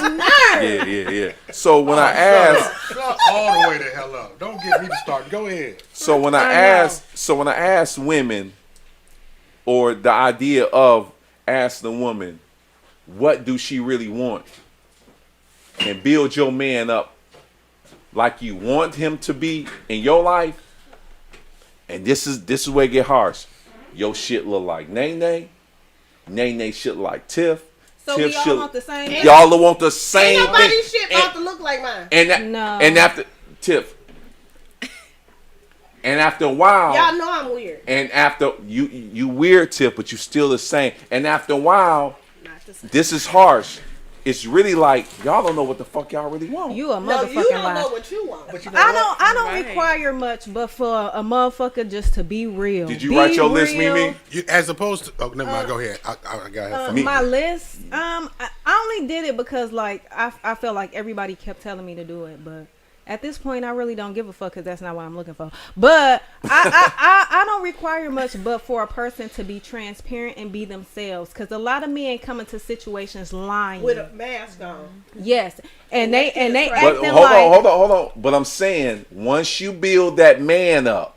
the nerve. yeah. So when I asked, shut all the way the hell up. Don't get me to start. Go ahead. So when I asked women, or the idea of asking the woman, what do she really want? And build your man up like you want him to be in your life. And this is where it get harsh. Your shit look like Nene. Nene shit like Tiff. So Tiff we all want the same thing? Y'all want the same Ain't thing. nobody's shit about to look like mine. And after Tiff. And after a while, y'all know I'm weird. And after you weird, Tiff, but you still the same. And after a while, this is harsh. It's really like y'all don't know what the fuck y'all really want. You a motherfucking No, you don't lie. know what you want. But you know I don't require much, but for a motherfucker just to be real. Did you write your list, Mimi? As opposed to, never mind. Go ahead. I got it. My list. I only did it because like I felt like everybody kept telling me to do it, but at this point I really don't give a fuck because that's not what I'm looking for. But I don't require much, but for a person to be transparent and be themselves, because a lot of men come into situations lying with a mask on. Yes, and they But acting hold on. But I'm saying once you build that man up,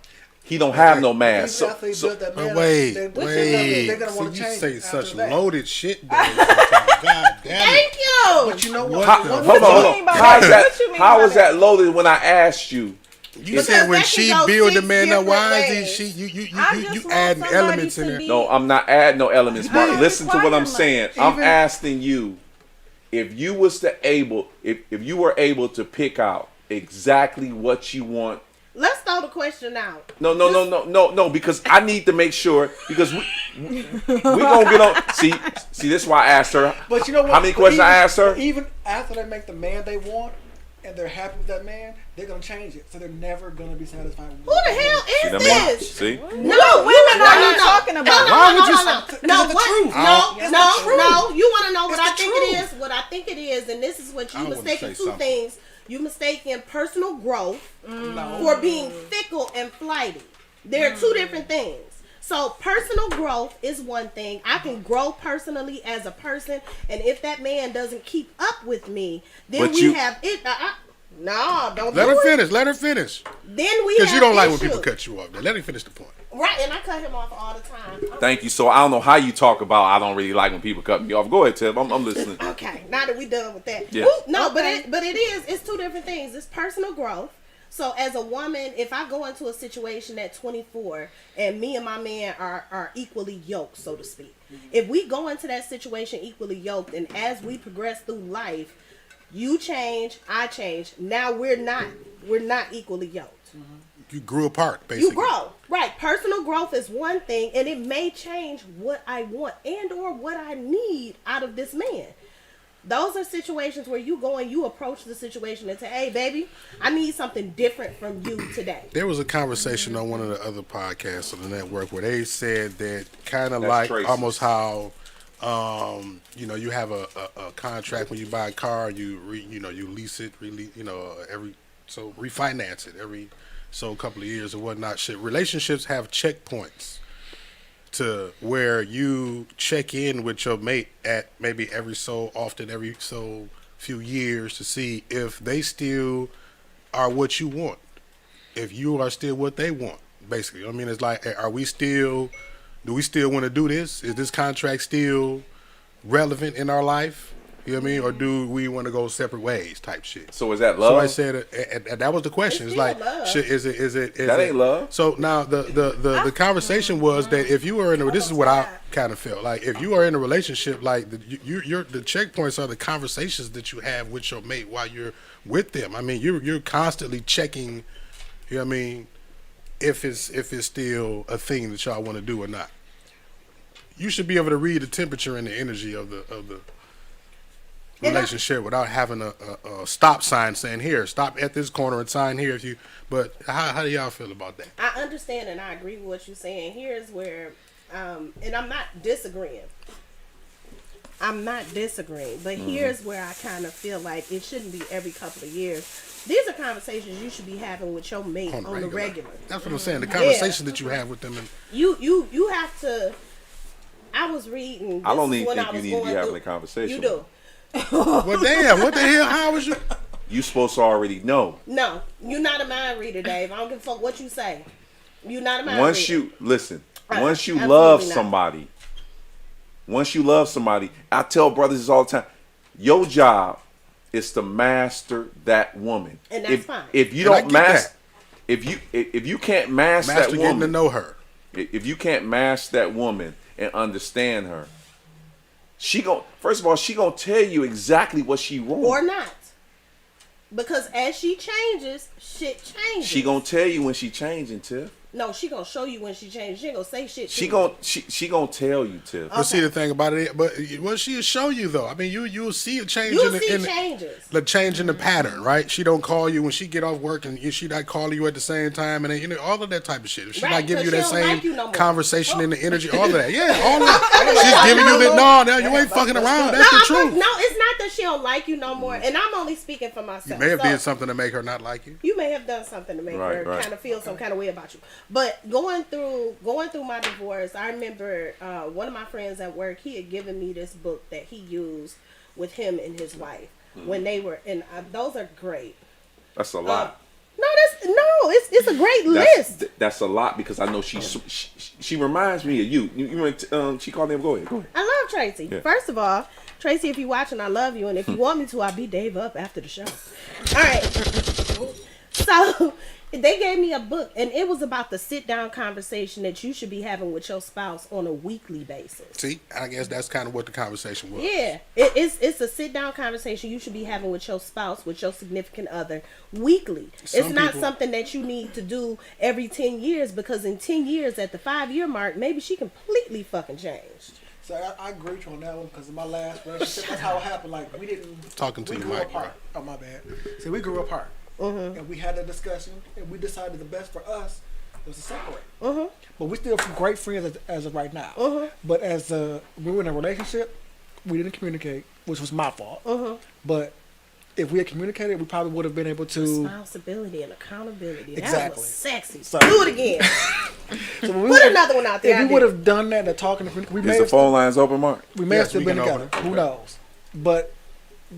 he don't have no mask. But wait. They're gonna want to You change say such that. loaded shit. God damn it. Thank you. But you know what? Hold on. How is that loaded when I asked you? You said when she build the man up, why is she? You adding elements in there? No, I'm not adding no elements, Mark. Listen to what I'm saying. I'm asking you if you was to if you were able to pick out exactly what you want. Let's throw the question out. No, because I need to make sure, because we gonna get on. See, this is why I asked her. But you know what? How many questions I asked her? Even after they make the man they want, and they're happy with that man, they're gonna change it. So they're never gonna be satisfied with Who the hell is this? See? No, women are you talking about? Why would you? No, the truth. No. You want to know what It's I the think truth. it is? What I think it is, and this is what you I wanna mistaken say two something. things. You mistaken personal growth for being fickle and flighty. They're two different things. So personal growth is one thing. I can grow personally as a person, and if that man doesn't keep up with me, then But we you- have it. No, don't Let do her it. finish. Let her finish. Then we Because have you don't like when issues. people cut you off. Let him finish the point. Right, and I cut him off all the time. Thank you. So I don't know how you talk about I don't really like when people cut me off. Go ahead, Tim. I'm listening. Okay, now that we done with that. Yeah. Ooh, no, Okay. but it's two different things. It's personal growth. So as a woman, if I go into a situation at 24 and me and my man are equally yoked, so to speak, if we go into that situation equally yoked, and as we progress through life, you change, I change. Now we're not equally yoked. You grew apart, basically. You grow. Right. Personal growth is one thing, and it may change what I want and or what I need out of this man. Those are situations where you go and you approach the situation and say, hey, baby, I need something different from you today. There was a conversation on one of the other podcasts on the network where they said that kind of That's like Tracy. almost how, you have a contract when you buy a car, you lease it, refinance it every couple of years or whatnot. Shit, relationships have checkpoints to where you check in with your mate at maybe every so often, every so few years to see if they still are what you want, if you are still what they want, basically. I mean, it's like, do we still want to do this? Is this contract still relevant in our life? You know what I mean? Or do we want to go separate ways type shit? So is that love? So I said, and that was the question. It's It's like, still love. shit, is it? That ain't love. So now the conversation was that if you were in this is what I kind of felt like, if you are in a relationship, like the checkpoints are the conversations that you have with your mate while you're with them. I mean, you're constantly checking. You know what I mean? If it's still a thing that y'all want to do or not. You should be able to read the temperature and the energy of the relationship without having a stop sign saying, here, stop at this corner and sign here. But how do y'all feel about that? I understand and I agree with what you're saying. Here's where, and I'm not disagreeing. But here's where I kind of feel like it shouldn't be every couple of years. These are conversations you should be having with your mate on the regular. That's what I'm saying. The conversation that you have with them. And You have to. I was reading. I don't this is even when think I you was need to be going having through- a conversation. You do. well, damn, what the hell? How was you? You supposed to already know. No, you're not a mind reader, Dave. I don't give a fuck what you say. You're not a mind Once reader. you listen, once you Absolutely love not. somebody, I tell brothers this all the time. Your job is to master that woman. And that's fine. If you And I don't get master, if you can't master that Master getting to woman, know her. if you can't master that woman and understand her, first of all, she gonna tell you exactly what she wants. Or not. Because as she changes, shit changes. She gonna tell you when she changing, Tiff. No, she gonna show you when she changes. She ain't gonna say shit. She to gonna tell you, Tiff. But see the thing about it, she'll show you though. I mean, you'll see a change you. You'll in see the changes. the change in the pattern, right? She don't call you when she get off work, and she not calling you at the same time, and then, all of that type of shit. If she Right, not giving you 'cause that she don't same like you no more. conversation and the energy, all of that, yeah, all of that. She's giving you the no, you ain't fucking around. That's the truth. No, it's not that she don't like you no more. And I'm only speaking for myself. You may have So, did something to make her not like you. You may have done something to make her Right. kind of feel some kind of way about you. But going through my divorce, I remember one of my friends at work, he had given me this book that he used with him and his wife when they were, and those are great. That's a lot. It's a great list. That's a lot because I know she reminds me of you. She called him. Go ahead. I love Tracy. Yeah. First of all, Tracy, if you're watching, I love you, and if you want me to, I'll beat Dave up after the show. All right. So they gave me a book, and it was about the sit-down conversation that you should be having with your spouse on a weekly basis. See, I guess that's kind of what the conversation was. Yeah, it's a sit-down conversation you should be having with your spouse, with your significant other, weekly. It's not something that you need to do every 10 years, because in 10 years, at the 5-year mark, maybe she completely fucking changed. So I agree with you on that one because in my last relationship, that's how it happened. Like we didn't Talking to we you, grew Mike, apart. Oh my bad. So we grew apart, and we had a discussion, and we decided the best for us was to separate. But we're still great friends as of right now. But as we were in a relationship, we didn't communicate, which was my fault. But if we had communicated, we probably would have been able to. Responsibility and accountability. That Exactly. was sexy. So- Do it again. So when we Put would- another one out there. If I we did. would have done that, the talking, we may Is the have phone lines open, Mark? we may Yes, have still we been can together. open it. Who Okay. knows? But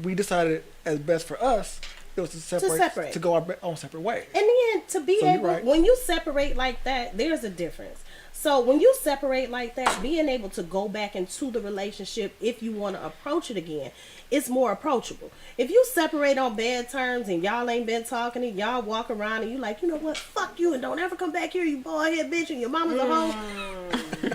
we decided as best for us, it was to separate, to go our own separate ways. And then to be So you're able, right. when you separate like that, there's a difference. So when you separate like that, being able to go back into the relationship, if you want to approach it again, it's more approachable. If you separate on bad terms and y'all ain't been talking and y'all walk around and you like, you know what, fuck you and don't ever come back here, you boy head bitch, and your mama's a hoe.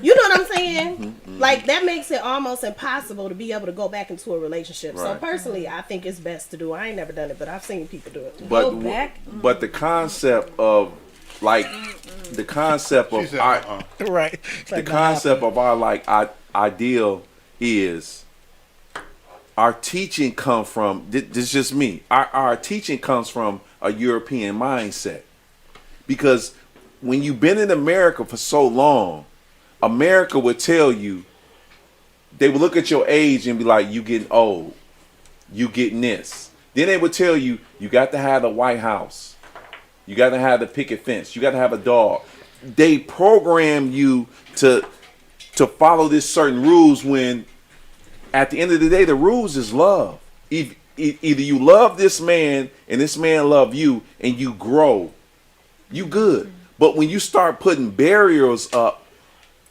You know what I'm saying? Like, that makes it almost impossible to be able to go back into a relationship. So Right. personally, I think it's best to do. I ain't never done it, but I've seen people do it. But Go back? but the concept of like the concept She of said, our, Right. It's the like, concept of our like ideal is our teaching come from this is just me. Our teaching comes from a European mindset. Because when you've been in America for so long, America would tell you, they would look at your age and be like, you getting old. You getting this. Then they would tell you, you got to have the White House. You got to have the picket fence. You got to have a dog. They program you to follow this certain rules when at the end of the day, the rules is love. Either you love this man and this man love you and you grow, you good. But when you start putting barriers up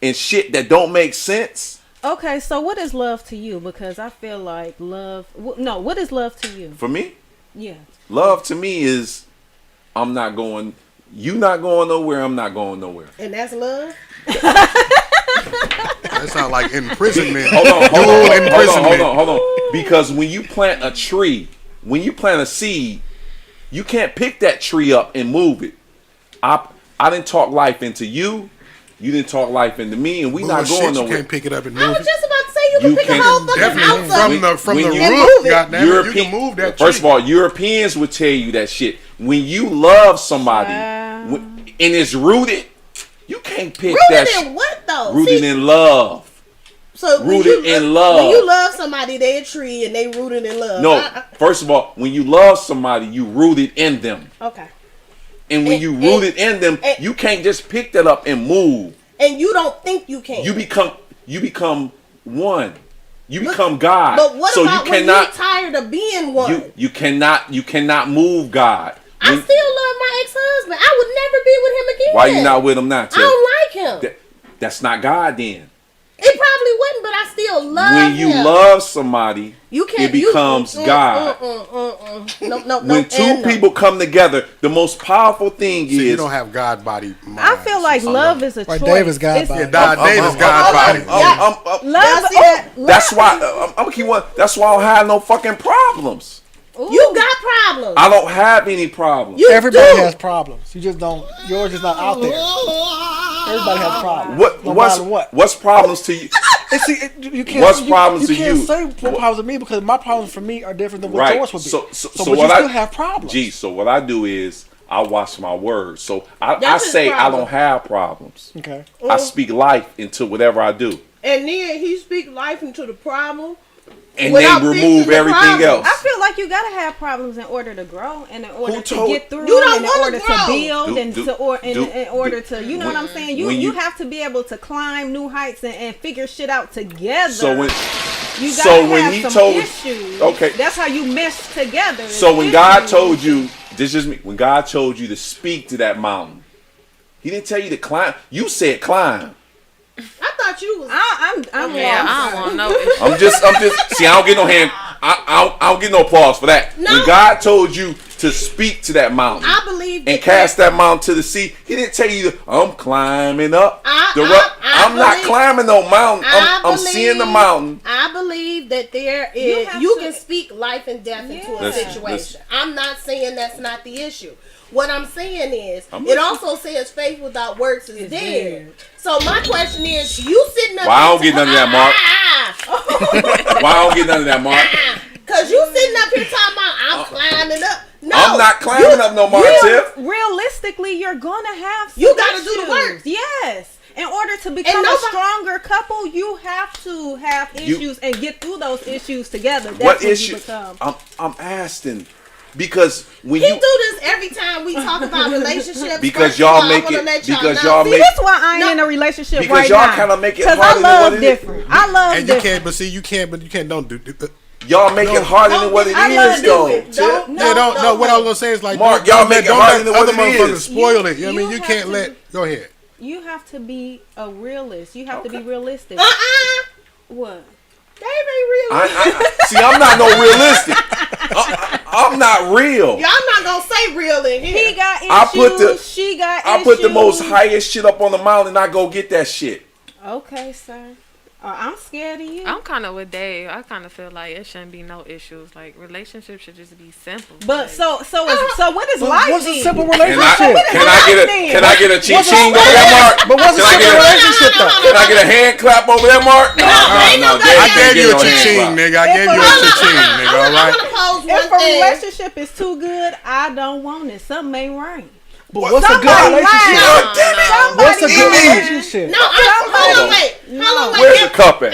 and shit that don't make sense. Okay, so what is love to you? Because I feel like love. No, what is love to you? For me, Yeah. love to me is you not going nowhere, I'm not going nowhere. And that's love? That sounds like imprisonment. Hold on, imprisonment. hold on. Because when you plant a tree, when you plant a seed, you can't pick that tree up and move it. I didn't talk life into you. You didn't talk life into me, and we not Bullshit, going you nowhere. can't pick it up and I move was it. just about to say you You can pick can a whole fucking Definitely house up. from the when root, you- move it. goddamn it, you can move that tree. First of all, Europeans would tell you that shit. When you love somebody and it's rooted, you can't pick that Rooted shit. in what though? Rooted See, in love. so when rooted you in When love. you love somebody, they a tree and they rooted in love. No, first of all, when you love somebody, you rooted in them. Okay. And when you rooted in them, you can't just pick that up and move. And you don't think you can. You become one. You become God. But what so about you when cannot you're tired of being one? you cannot move God. I When- still love my ex-husband. I would never be with him again. Why you not with him now, I Tiff? don't like him. That's not God then. It probably wouldn't, but I still love him. When you love somebody, you can't, it becomes God. No, When two people come together, the most powerful thing See, you is don't have God body. I feel like love is a Right, choice. Dave is God It's- body. Dave is God body. Love. That's why I'm gonna keep one. That's why I don't have no fucking problems. You got problems. I don't have any problems. You Everybody do. has problems. You just don't. Yours is not out there. Everybody has problems. No What's matter what. what's problems to you? And see, you can't. What's problems you to can't you? say what problems to me because my problems for me are different than what Right. yours would be. So but what you I still have problems. Gee, so what I do is I watch my words. So I That's his say I problem. don't have problems. Okay. I speak life into whatever I do, And then he speak life into the problem. and Without then fixing remove the everything problem. else. I feel like you gotta have problems in order to grow and in order to told- get through You don't and in wanna order grow. to build Do- and do- in order to you know what I'm saying. You when you you- have to be able to climb new heights and figure shit out together. So when you gotta so when have he some told- issues. okay. That's how you mesh together. So is when God issues. told you, this is me. When God told you to speak to that mountain, He didn't tell you to climb. You said climb. I thought you was. I'm Yeah, lost. I don't want no issue. I'm just. See, I don't get no hand. I don't get no applause for that. No. When God told you to speak to that mountain I believe that and cast that mountain to the sea, He didn't tell you I'm climbing up the rock. I I'm not believe- climbing no mountain. I'm believe- seeing the mountain. I believe that there You is. have You to- can speak life and death into a Yeah. situation. Listen. I'm not saying that's not the issue. What I'm saying is, I'm it listening. also says faith without works is It's dead. dead. So my question is, you sitting up? Well, I don't here get none of that, Mark. Why I don't get none of that, Mark? Cause you sitting up here talking about I'm climbing up. No, I'm not climbing up no more, Tiff. Realistically, you're gonna have some You gotta do the issues. work. Yes. In order to become a nobody- stronger couple, you have to have issues and get through those issues together. That's What when issue? you become. I'm asking because when He you do this every time we talk about relationships. Because First y'all of all, I make wanna it- let because know. y'all See, make- that's why I ain't No, in a relationship because right y'all now. kinda make it Because I harder than what love it is. different. I love And you different. can't, but see, you can't, don't do. y'all make it harder than what it I love is, though. different. Tip. No. What I was gonna say is like, Mark, don't y'all make it don't harder let than what other it motherfuckers is. spoil it. You know what I You mean, you have can't to- let. Go ahead. You have to be a realist. You have to be realistic. What? They ain't real. See, I'm not no realistic. I'm not real. Y'all not gonna say real in here. He got issues. I put the- she got I issues. put the most highest shit up on the mountain and I go get that shit. Okay, sir. I'm scared of you. I'm kind of with Dave. I kind of feel like it shouldn't be no issues. Like relationships should just be simple. But like, so what is life? What's a then? simple Can I, relationship? can I get a ching over that, Mark? But what's a Can I simple get a- relationship though? Can I get a hand clap over that, Mark? No, ain't no Jay I ain't Gave you a getting no hand cha-ching, clap. nigga. I gave you a cha-ching, nigga. All I right. want to pose one If a thing. relationship is too good, I don't want it. Something ain't right. But what's a good Somebody relationship? God damn it. What's a good Somebody- relationship? No, hold on, wait. Hold on, wait. Where's the cup at?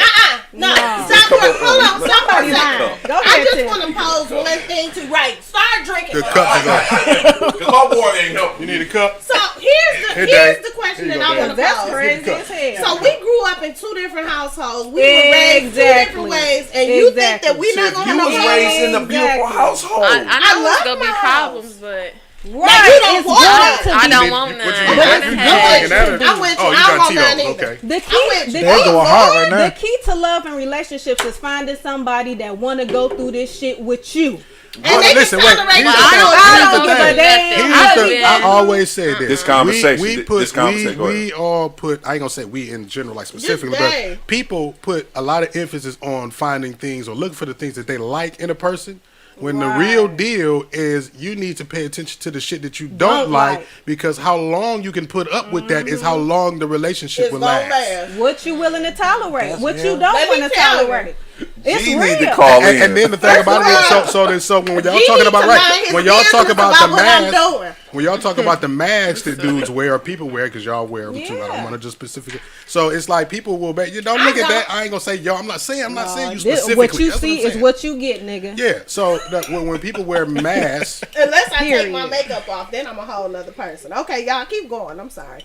No, No. stop Come for, on, hold on, stop for a Somebody's second. lying. Go I ahead, just Tim. want to pose one thing to start drinking. The cup is on. Cause my water ain't helping. You need a cup. So here's Here, the Dave. question Here you that go, I want to That's pose. crazy as hell. So we grew up in two different households. We were raised two Exactly. different ways, and you think that we not Tip, gonna you have was no raised in a beautiful Exactly. household. I know love it's gonna be my problems, but Right. you don't It's want going it. to I be. don't want What none. you I want? done You had- drinking that? I'm with you. Oh, you I don't got want none Tito's. either. Okay. The I'm key, with the you. They key, going hard right now. the key to love and relationships is finding somebody that want to go through this shit with you. And Well, they listen, can wait. tolerate Here's my the thing. own. I Here's don't the give a thing. damn. Here's I the, be- I always say this. This conversation, We this put, conversation, go we all put, I ain't gonna say we in general, like specifically, Dave. but people put a lot of emphasis on finding things or looking for the things that they like in a person. When the real deal is you need to pay attention to the shit that you don't like, because how long you can put up with that is how long the relationship It's will gonna last. last. What you willing to tolerate? What you Let don't me want to tell you. tolerate? It's G real. need to call in. And then the thing about it is, so when y'all He talking need about to right, mind his when y'all talk business about the what I'm mask, doing. when y'all talk about the masks that dudes wear or people wear, because y'all wear them too. I don't Yeah. want to just specifically. So it's like people will bet you don't look at that. I ain't gonna say y'all. I'm not saying you This- specifically. what you That's see I'm is saying. what you get, nigga. Yeah. So that when people wear masks, Unless I take my Period. makeup off, then I'm a whole nother person. Okay, y'all keep going. I'm sorry.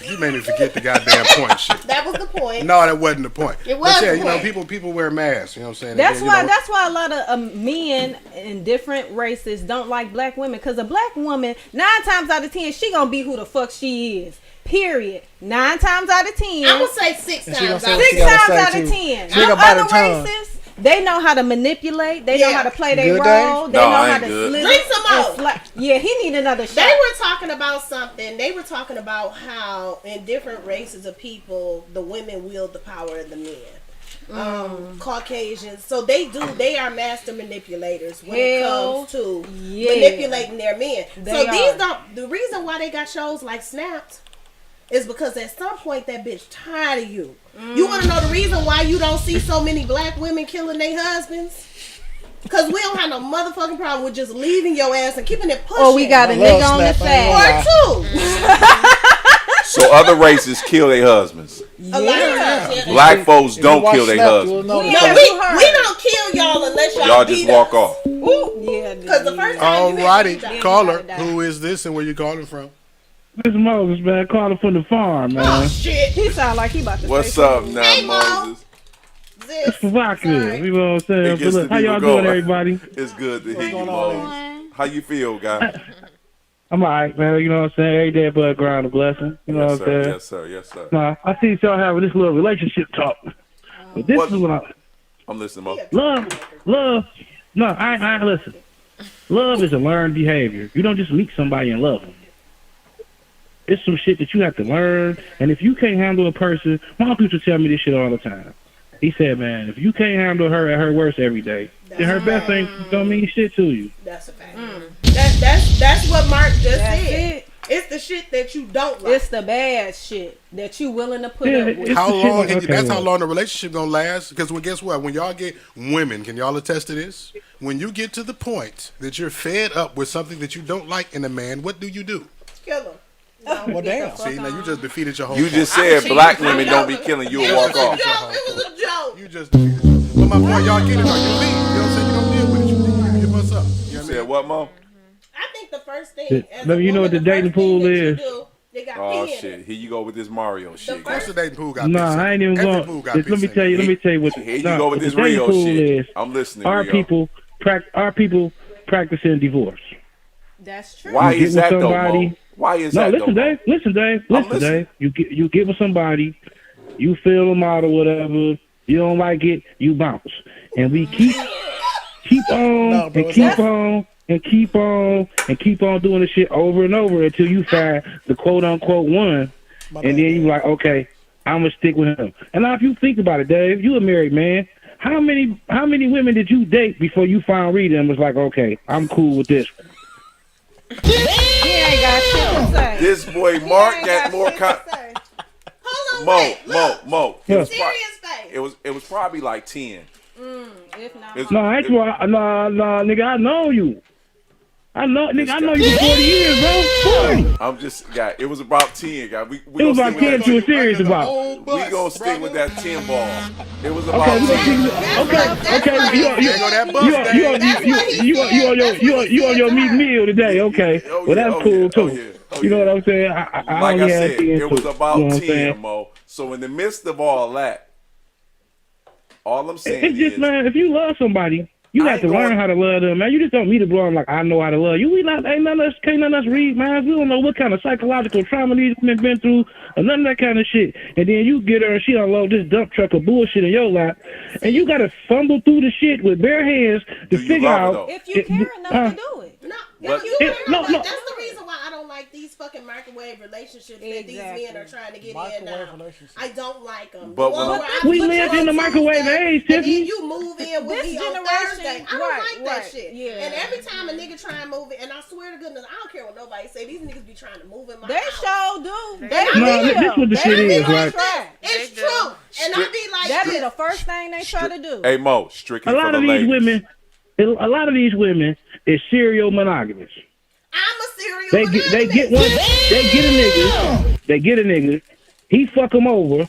you made me forget the goddamn point. Shit. That was the point. No, that wasn't the point. It was But yeah, the you know, point. people wear masks. You know what I'm saying? That's And then, why. you know, That's why a lot of men in different races don't like black women. Cause a black woman, 9 times out of 10, she gonna be who the fuck she is. Period. 9 times out of 10. I'm gonna say 6 And she times gonna out say of Six she gotta times say out of too. 10. She ain't Now, gonna bite her other tongue. races, they know how to manipulate. They know Yeah. how to play their Good role. day? They No, know I how ain't to good. slip. Drink some and more. slide. Yeah, he need another shot. They were talking about something. They were talking about how in different races of people, the women wield the power of the men. Caucasians, so they are master manipulators when it Hell comes to yeah. manipulating their men. They So these are. don't. The reason why they got shows like Snapped is because at some point that bitch tired of you. You want to know the reason why you don't see so many black women killing their husbands? Because we don't have no motherfucking problem with just leaving your ass and keeping it pushing. Or we got a I love nigga on the Snap, I ain't side. Or two. So other races kill their husbands. A lot of times, yeah. Black folks If you don't watch kill their Snap, husbands. you'll know We that. No, Yeah, we, you heard. we don't kill y'all unless y'all, Y'all just beat walk us. off. Yeah, Because the first time you hit me, alrighty, die. caller, die. who is this and where you calling from? This is Moses, man. Calling from the farm, man. Oh shit. he sound like he about to What's say up something. now, Hey, Mo. Moses? This. Provocative. Sorry. You know what I'm saying? It But gets look, the how y'all people doing, going. everybody? It's good to hear you, going on, Moses. How you feel, guy? I'm alright, man. You know what I'm saying? Every day above ground a blessing. You know Yes, what I'm sir. saying? Yes, sir. Yes, sir. Nah, I see y'all having this little relationship talk. But this What? is what I I'm listening, Mo. love. No, I listen. Love is a learned behavior. You don't just meet somebody and love them. It's some shit that you have to learn. And if you can't handle a person, my uncle used to tell me this shit all the time. He said, man, if you can't handle her at her worst every day, then her best ain't don't mean shit to you. That's a fact. That's what Mark just That's said. it. It's the shit that you don't like. It's the bad shit that you willing to put Yeah, up with. it's How the shit long? like- okay, That's how look. long the relationship gonna last. Because well, guess what? When y'all get women, can y'all attest to this? When you get to the point that you're fed up with something that you don't like in a man, what do? Kill him. Well, damn. See, now you just defeated your whole You point. just said black women don't be killing you and walk off. It was a joke. You just defeated your But my point, y'all get it, or you leave. You know what I'm saying? You don't deal with it. You give us up. You know what I Said mean? what, Mo? I think the first thing, as Let me- a you know woman, what the dating first thing pool that you is? do, they got Oh pee in shit! it. Here you go with this Mario shit. first- What's the dating pool got Nah, piss in I ain't it? even Every going. pool got Let piss me in tell it. you. Let me tell you what. Here you nah, go with this the dating Rio pool shit. is I'm listening. our Rio. people. Our people practicing divorce. That's true. Why You get is with that though, somebody- Mo? Why is No, that listen, though, Mo? Dave. Listen, Dave. I'm Listen, listening. Dave. You get with somebody, you feel them out or whatever. You don't like it, you bounce, and we keep on No, bro, and it's keep not. on and keep on and keep on doing the shit over and over until you find the quote unquote one, My and bad, then you Dave. like, okay, I'm gonna stick with him. And now, if you think about it, Dave, you a married man. How many women did you date before you found Rita and was like, okay, I'm cool with this? He ain't got shit to say. This boy He Mark ain't got more. shit to say. Hold on, Mo, wait, look. Mo. Yeah. Serious face. It was probably like 10. If not, It's- more. No, that's why. No, nigga, I know you. I know you for 40 years, bro. 40. I'm just, guy. It was about 10, guy. We It was gonna about stick 10 with to a that. serious about. We gonna stick with that 10 ball. It was about Okay, we 10. okay. There go that bus, Dave. You on your meat meal today? Okay, Oh, well yeah, that's oh, cool yeah, too. oh, yeah, oh, You know yeah. what I'm saying? I Like only I had said, 10 it was too. about You know what I'm 10, saying? Mo. So in the midst of all that, all I'm saying It's just, is, man, if you love somebody, you I have ain't to learn going- how to love them, man. You just don't meet a blow. I'm like, I know how to love you. Can't none of us read, man. We don't know what kind of psychological trauma these women been through, or none of that kind of shit. And then you get her and she unload this dump truck of bullshit in your lap, and you gotta fumble through the shit with bare hands to Do you figure love her, out. though? If you care enough to do it. No, What- you no. that's the reason why I don't like these fucking microwave relationships that these Exactly. men are trying to get in Microwave now. relationships. I don't like them. But when I'm- We live in the microwave age, and then Tiffany. you move in with This me on generation- Thursday. I don't right, like that right, shit. yeah. And every time a nigga try and move it, and I swear to goodness, I don't care what nobody say. These niggas be trying to move in my They house. sure do. They No, will. this what the They shit be is, like right? that. It's They do. true. And I be like, That be this. the first thing they try to do. hey Mo, strictly A for lot the of these ladies. women, is serial monogamous. I'm a serial They get one. They get a nigga. He fuck them over.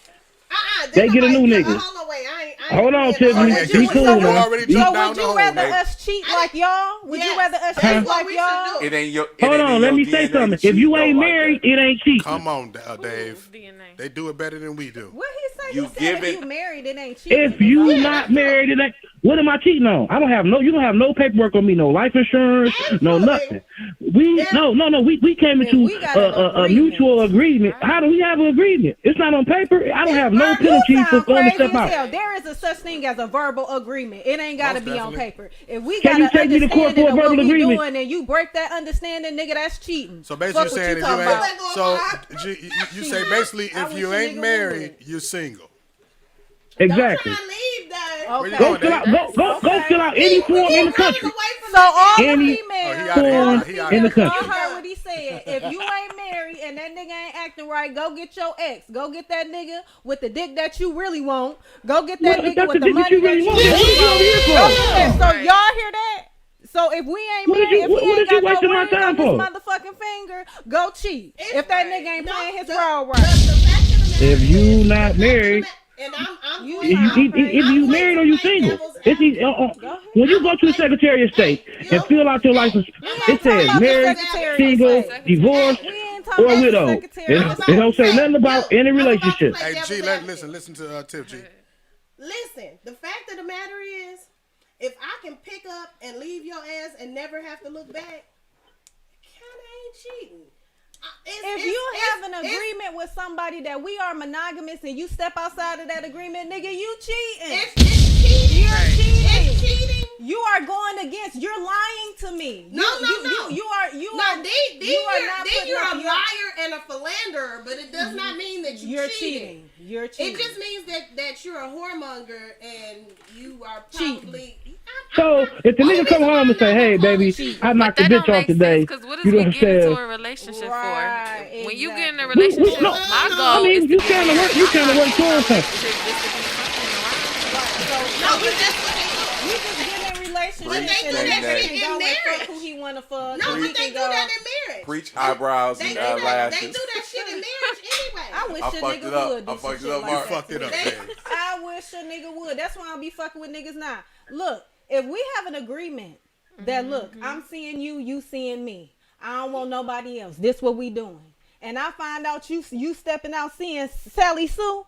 They get a new nigga. Hold on, wait. I ain't Hold on, being Tiffany. honest. Be cool you now. already So jumped down would the you hole. rather Hey. us cheat like y'all? Would you Yes, rather us that's cheat what like we y'all? should do. It ain't your. It Hold ain't on, in let your me say DNA something. to If you cheat ain't though like married, that. it ain't cheating. Come on, Dave. DNA. They do it better than we do. What he say? You He said giving- if you married, it ain't cheating. If you not married, it ain't. What am I cheating on? I don't have no. You don't have no paperwork on me. No life insurance. No nothing. We came into we got an a agreement. mutual agreement. How do we have an agreement? It's not on paper. I don't have no You penalties for sound throwing crazy stuff as hell. out. There is a such thing as a verbal agreement. It ain't got to Most be on definitely. paper. If we Can got you an take me to court understanding for a of what verbal we agreement? doing and you break that understanding, nigga, that's cheating. So basically, Fuck you're what saying you if you talking ain't about. so you say basically I if wish you a ain't nigga married, would. you're single. Exactly. Don't try and leave, Dave. Where you Okay. Go going, fill Dave? out. Go fill out any form in the country. So all the Any females, outta here. all the He outta in the females, y'all country. heard what he said. If you ain't married and that nigga ain't acting right, go get your ex. Go get that nigga with the dick that you really want. Go get that Well, nigga that's with the the dick money that you really that want. you Then what really you over here want. for? Go get that. So Right. y'all hear that? So if we ain't What did married, you- if we what ain't did you got no wasting my ring time on this for? motherfucking finger, go cheat. It's If that right. nigga ain't No, playing his the- role the right. fact of the matter If you is- not the fact married, of the ma- and I'm You going- sound I'm- crazy. if I'm you going married to or you play single, devil's it's easy. advocate. When you go to the Secretary of State and fill out your license, it says talking married, about the Secretary of single, State. divorced, We ain't talking or about the widow. Secretary of It State. don't say nothing about any relationship. Hey, devil's G, advocate. listen to Tiff G. Listen, the fact of the matter is, if I can pick up and leave your ass and never have to look back, it kind of ain't cheating. If you have an agreement with somebody that we are monogamous and you step outside of that agreement, nigga, you cheating. It's cheating. You're cheating. It's cheating. You are going against. You're lying to me. No. You are. No, you then are not putting you're up a your- liar and a philanderer, but it does not mean that You're cheating. cheating. You're cheating. It just means that you're a whoremonger and you are Cheating. probably. So if the nigga come home and say, "Hey, baby, I knocked the That bitch don't off make today," sense, because what is you know we what I'm getting into saying? a relationship Right, for? When you get in a exactly. relationship, No, my I goal mean, is you to be trying to married. work. You trying to work towards something. Relationship just to be fucking around. No, but that's what We just get in relationship Preach, they do and that he shit can in go and fuck marriage. who he wanna fuck. No, and he but they can do go. that in marriage. Preach eyebrows They and do that. lashes. They do that shit in marriage anyway. I wish I a fucked nigga it up. would do I some fucked it shit up, like Mark. that. Fucked it up, man. I wish a nigga would. That's why I'll be fucking with niggas now. Look, if we have an agreement that look, I'm seeing you, you seeing me. I don't want nobody else. This what we doing. And I find out you stepping out seeing Sally Sue.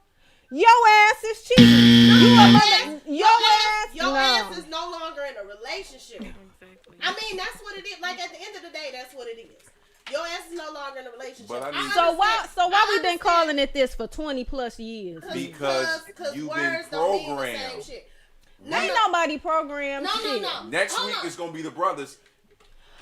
Your ass is cheating. Your ass is no longer in a relationship. Exactly. I mean, that's what it is. Like at the end of the day, that's what it is. Your ass is no longer in a relationship. But I need- So why we been understand. calling it this for 20 plus years? Because you've been words don't mean the same programmed. shit. Ain't nobody programmed No, shit. no. Next Hold week on. is gonna be the brothers.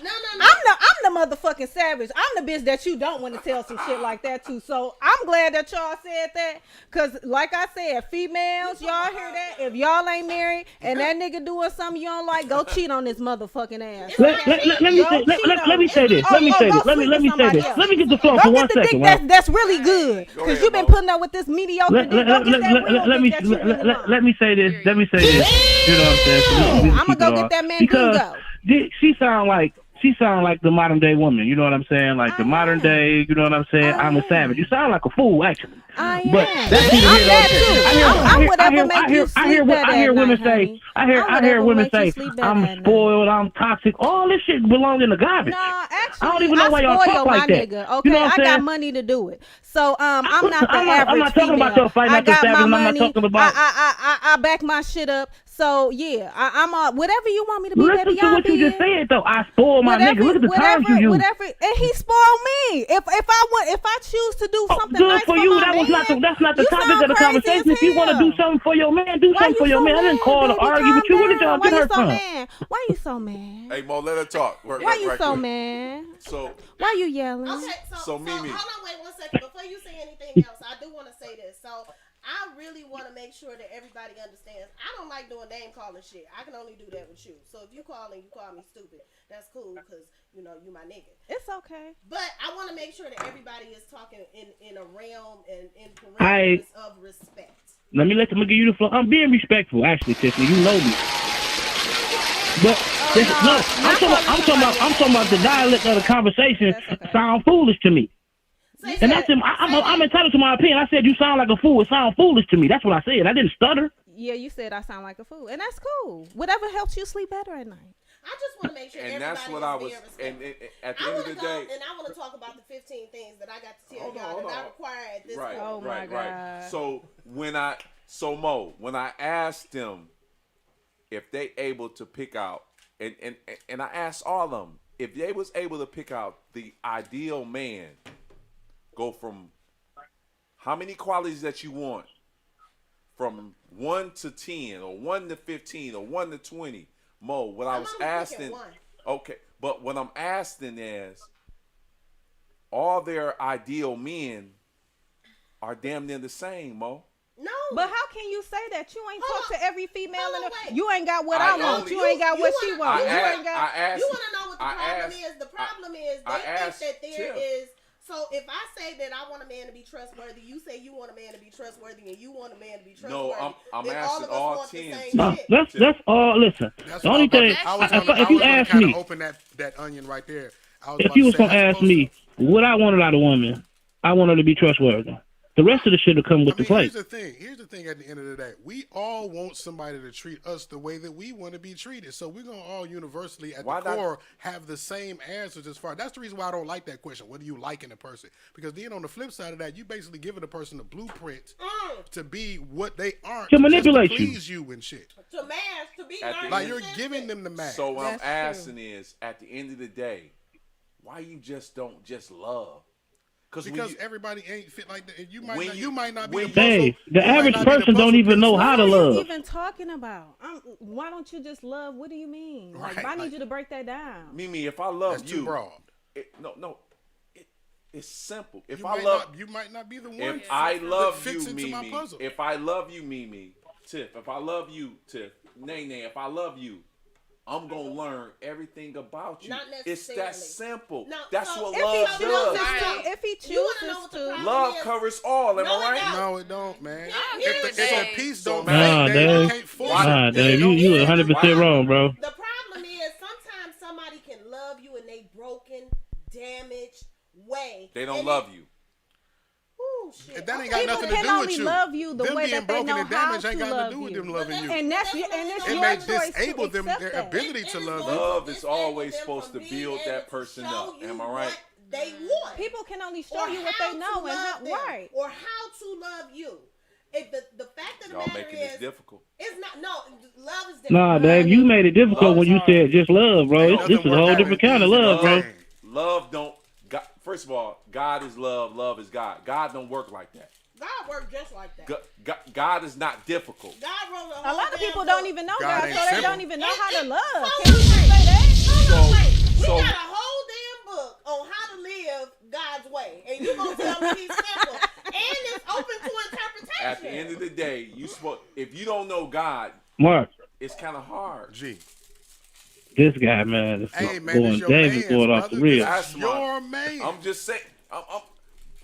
No. I'm the motherfucking savage. I'm the bitch that you don't want to tell some shit like that to. So I'm glad that y'all said that. Cause like I said, females, y'all hear that? If y'all ain't married and that nigga doing something you don't like, go cheat on this motherfucking ass. Let me say this. Let me say this. Let me say this. Let me get the floor Go for 1 get the second. dick Right? that's really good. Go Cause ahead, you've been Mo. putting up with this mediocre dick. Go get that real dick that you really want. Let me say this. Let me say this. You know what I'm saying? So we I'ma keep go it get on. that man Because Gungo. she sound like the modern day woman. You know what I'm saying? Like the modern day. You know what I'm saying? I'm a savage. You sound like a fool, actually. I But am. that's neither I'm here nor that there. too. I'm whatever make you sleep better I hear at women night, say. honey. I hear women say, I'm I'm spoiled. I'm toxic. All this shit belongs in the garbage. No, actually, I don't even know why y'all spoil talk like my that. nigga. Okay, You know what I'm I got saying? money to do it. So I'm not the I'm average not talking female. about your financial I got status, my and I'm not money. talking about- I back my shit up. So yeah, I'm whatever you want me to be. Listen baby, to I'll what you be just it. said, though. I spoil my nigga. Look at the terms you use. Whatever, and he spoiled me. If I choose to do something Good nice for for you. my That was man, that's not the you topic sound of the crazy conversation. as If you want to hell. do something for your man, do Why something you for your so man. I didn't mad, call to baby? argue with Calm you. Where did y'all down. get Why her you so from? mad? Why you so mad? Hey Mo, let her talk. Why you right so quick. mad? So Why you yelling? Okay, So so Mimi. hold on, wait 1 second. Before you say anything else, I do want to say this. So I really want to make sure that everybody understands. I don't like doing name calling shit. I can only do that with you. So if you call me stupid, that's cool because you my nigga. It's okay. But I want to make sure that everybody is talking in a realm and in I- parameters of respect. Let me give you the floor. I'm being respectful, actually, Tiffany. You know me. But I'm talking about the dialect of the conversation. That's okay. Sound foolish to me. Say And that. that's I'm entitled to my opinion. I said you sound like a fool. It sounds foolish to me. That's what I said. I didn't stutter. Yeah, you said I sound like a fool, and that's cool. Whatever helps you sleep better at night. I just want to make sure and everybody that's what is I was. being respectful. And at the I end of want the to go day, and I want to talk about the 15 things that I got to tell Hold on, y'all hold that I on. require at this right, point. Oh my right, God. right. So Mo, when I asked them if they able to pick out, and I asked all of them if they was able to pick out the ideal man, go from how many qualities that you want, from 1 to 10 or 1 to 15 or 1 to 20. Mo, what I I'm was only asking, picking one. okay, but what I'm asking is, all their ideal men are damn near the same, Mo. No. But how can you say that? You ain't Hold talked on. to every female Hold in on, the. wait. You ain't got what I I want. only- You ain't got what she wanna- wants. You I ain't got. asked, You want to know what the I problem asked- is? The problem is I they asked think that there Tiff. is. So if I say that I want a man to be trustworthy, you say you want a man to be trustworthy, and you want a man to be trustworthy. I'm then asking all of us all want 10 the to- same shit. That's all. Listen, That's the what only I'm about thing, to- I was if gonna you ask kind me, of open that onion right there. I was if about you to was say, gonna as ask opposed me to- what I wanted out of a woman, I want her to be trustworthy. The rest of the shit will come with the plate. Here's the thing. At the end of the day, we all want somebody to treat us the way that we want to be treated. So we're gonna all universally, at Why the not- core, have the same answers as far. That's the reason why I don't like that question. What do you like in a person? Because then on the flip side of that, you basically giving a person a blueprint to be what they aren't, To just manipulate you. please you and shit. To mash, to be At the nice. Like you're giving them the match. So what I'm That's true. asking is, at the end of the day, why you just don't just love? Because everybody ain't fit like that. You might when not, you- you might not be when the you- puzzle. Hey, the you might average not be the person don't puzzle even piece. know What how are to you love. even talking about? Why don't you just love? What do you mean? Like, Right, I need like- you to break that down. Mimi, if I love That's you, too broad. it's simple. If You I might love, not, you might not be the one. if I love that you, fits into my Mimi, puzzle. if I love you, Mimi, Tiff, if I love you, Tiff, Nene, if I love you, I'm gonna learn everything about you. Not It's necessarily. that simple. No, That's so what If love he does. chooses to, if he You wanna know chooses what the to, problem Love is? covers all. Am No, I it right? don't. No, it don't, man. I If agree the with piece So don't Nah, fit, then you Dave. can't force Why- it. Nah, Then it Dave, don't you fit. 100% wrong, bro. The problem way. They don't love you. Ooh, shit. That ain't got People nothing to can do with only you. love you the Them way being that they broken know and how damaged ain't to got love to do with you. them loving you. And it's your It choice may to disable them accept their that. ability to love you. Love is always supposed to build that person up. Am I right? They want. People can only show Or you what how they know to and how love them, right. or how to love you. If the fact of the Y'all matter making is, this difficult. it's not. No, love is different. Nah, Dave, you made it difficult when you said just love, bro. Ain't This is nothing a whole worth different having kind of easy love, bro. thing. Love don't. God, first of all, God is love. Love is God. God don't work like that. God works just like that. God is not difficult. God wrote A lot of people don't even know God God, ain't so they simple. don't even know how to love. Hold Can on, you wait. say that? Hold on, wait. We so- got a whole damn book on how to live God's way, and you gonna tell me he's simple and it's open to interpretation. At the end of the day, if you don't know God, Mark, it's kind of hard. G. this guy, man, is Hey, man, going, it's your Dave man's, is going off brother. the real. That's It's your man. I'm just saying.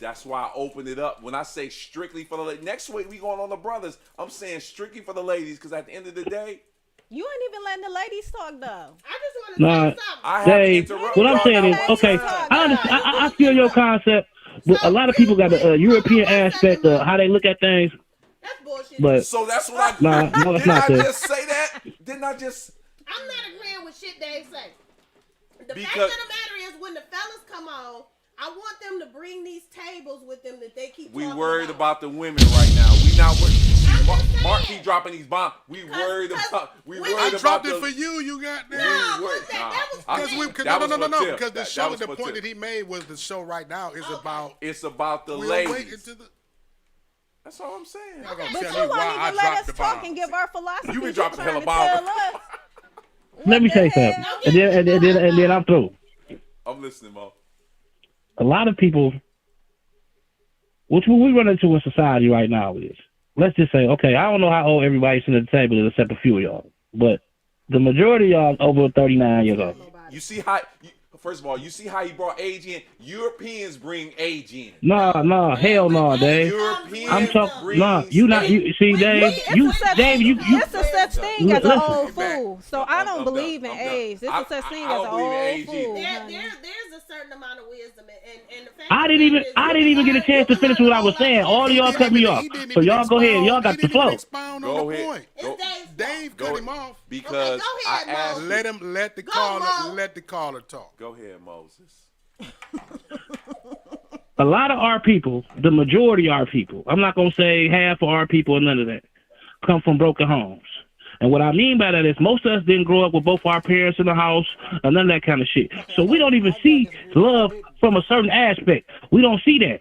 That's why I opened it up. When I say strictly for the next week, we going on the brothers. I'm saying strictly for the ladies because at the end of the day, You ain't even letting the ladies talk though. I just want to Nah, say something. I have Dave, to interrupt what I'm y'all saying now is, one okay, time. I feel your concept, but a lot of people got the European aspect of how they look at things, That's bullshit. but So that's what I. Nah, no, it's didn't not I that. just say that? Didn't I just? I'm not agreeing with shit Dave say. The fact Because- of the matter is, when the fellas come on, I want them to bring these tables with them that they keep. We talking worried about the women right now. We not worried. I'm Mark, just Mark saying. keep dropping these bombs. We worried about. We I worried I about dropped the, it for you. You got No, that. look, that was I- Because for we, me. cause, That was no, for Tiff. because the That show, was the for point Tiff. that he made was the show right now is about. It's about the We'll wait ladies. until the. That's all I'm saying. I'm gonna But tell you you won't why I even let dropped us the talk bomb. and give our philosophy. You been dropping trying hella to bombs. tell us. let me What say the something, hell? and then I'm through. I'm listening, Mo. A lot of people, which what we run into in society right now is, let's just say, okay, I don't know how old everybody's sitting at the table is except a few of y'all, but the majority of y'all over 39 years old. You see how? First of all, you see how he brought age in. Europeans bring age in. Nah, hell no, Dave. Europeans I'm talking. brings Nah, you not. You see, Dave. Dave. It's a such thing as an Listen. old fool. So I don't I'm believe in done. I'm age. It's done. a such thing I as don't an believe in old age either. fool. honey. There's a certain amount of wisdom, and the fact I of didn't the even. matter is, I didn't even get a chance to finish what I was saying. All of y'all cut me off. So y'all go ahead. Y'all got the flow. Expound on Go the ahead. point. Go, Dave go cut him off. because Okay, go ahead, I asked. Mo. Let the Go, caller Mo. let the caller talk. Go ahead, Moses. A lot of our people, the majority of our people, I'm not going to say half of our people or none of that, come from broken homes. And what I mean by that is most of us didn't grow up with both our parents in the house or none of that kind of shit. So we don't even see love from a certain aspect. We don't see that.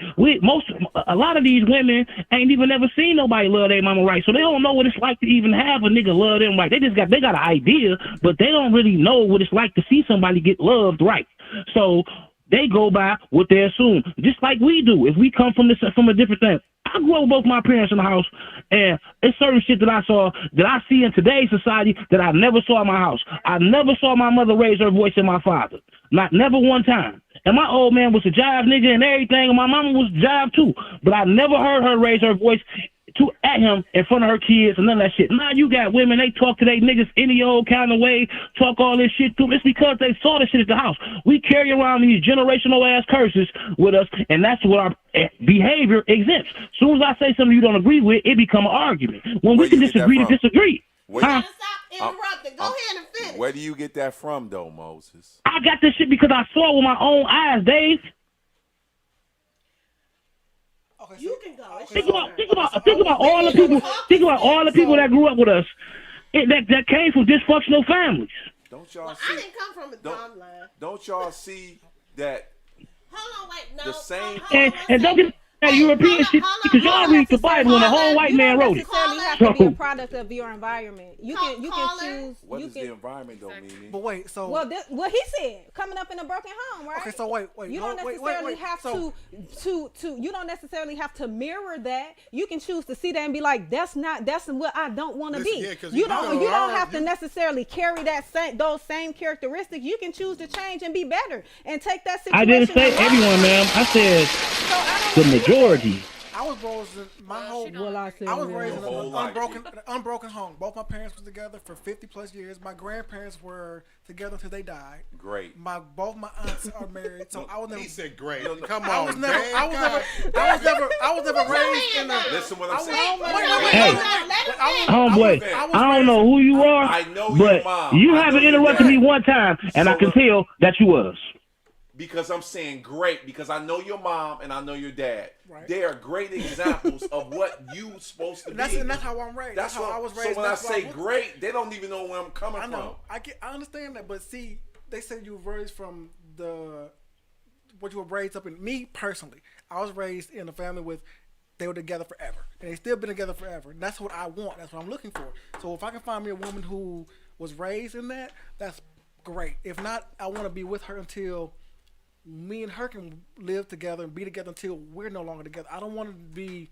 A lot of these women ain't even never seen nobody love their mama right. So they don't know what it's like to even have a nigga love them right. They got an idea, but they don't really know what it's like to see somebody get loved right. So they go by what they assume, just like we do. If we come from a different thing. I grew up with both my parents in the house, and it's certain shit that I saw that I see in today's society that I never saw in my house. I never saw my mother raise her voice at my father. Never one time. And my old man was a jive nigga and everything, and my mama was jive too. But I never heard her raise her voice at him in front of her kids and none of that shit. Now you got women, they talk to their niggas any old kind of way, talk all this shit to them. It's because they saw this shit at the house. We carry around these generational ass curses with us, and that's what our behavior exempts. As soon as I say something you don't agree with, it become an argument. When Where Oh, we can you get that disagree to from? disagree. Where, Gotta stop interrupting. Go ahead and finish. where do you get that from, though, Moses? I got this shit because I saw it with my own eyes, Dave. Okay, so, You can go. It's Think your about turn. all the people. Think about all the people that grew up with us. That came from dysfunctional families. Don't y'all Well, see? I didn't come from a timeline. Don't y'all see that Hold on, wait. No. the same- And don't get that European shit because y'all read the Bible and a whole white man wrote it. necessarily have to be a product of your environment. You can Caller. choose. what you is can, the environment, though, Mimi? but wait, so Well, what he said, coming up in a broken home, right? okay, so wait, You don't necessarily have so, to you don't necessarily have to mirror that. You can choose to see that and be like, that's what I don't want to Listen, be. yeah, 'cause you you don't gotta you don't learn. have to necessarily carry those same characteristics. You can choose to change and be better and take that situation. I didn't say and run everyone, with it. ma'am. I said So I the don't agree with that. majority. I was raised in my whole. Well, I said I was yeah. raised in Whole an life. unbroken home. Both my parents were together for 50+ years. My grandparents were together until they died. Great. Both my aunts are married, so I was never. He said great. Come I on, was never. Dave. I was never raised in a. Listen what I'm I was- saying. Hey. Homeboy, I don't know who you are, I know but your mom. you I know haven't your interrupted dad. me one time, and I So can look. tell that you was. Because I'm saying great, because I know your mom and I know your dad. Right. They are great examples of what you supposed to be. And that's how I'm raised. That's how I was raised. So when I That's why say was- great, they don't even know where I'm coming I know. from. I understand that, but see, they said you were raised from what you were raised up in. Me personally, I was raised in a family with they were together forever, and they still been together forever. And that's what I want. That's what I'm looking for. So if I can find me a woman who was raised in that, that's great. If not, I want to be with her until me and her can live together and be together until we're no longer together. I don't want to be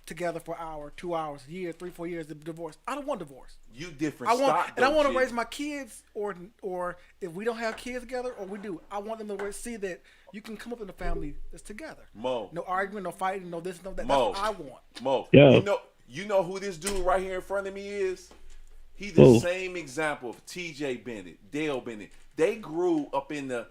together for an hour, 2 hours, a year, 3-4 years, divorce. I don't want divorce. You different I want, stock, and I though, want to G. raise my kids, or if we don't have kids together, or we do, I want them to see that you can come up in a family that's together. Mo. No arguing, no fighting, no this, no that. Mo. That's what I want. Mo, Yeah. you know who this dude right here in front of me is? He the Who? same example of T.J. Bennett, Dale Bennett. They grew up in a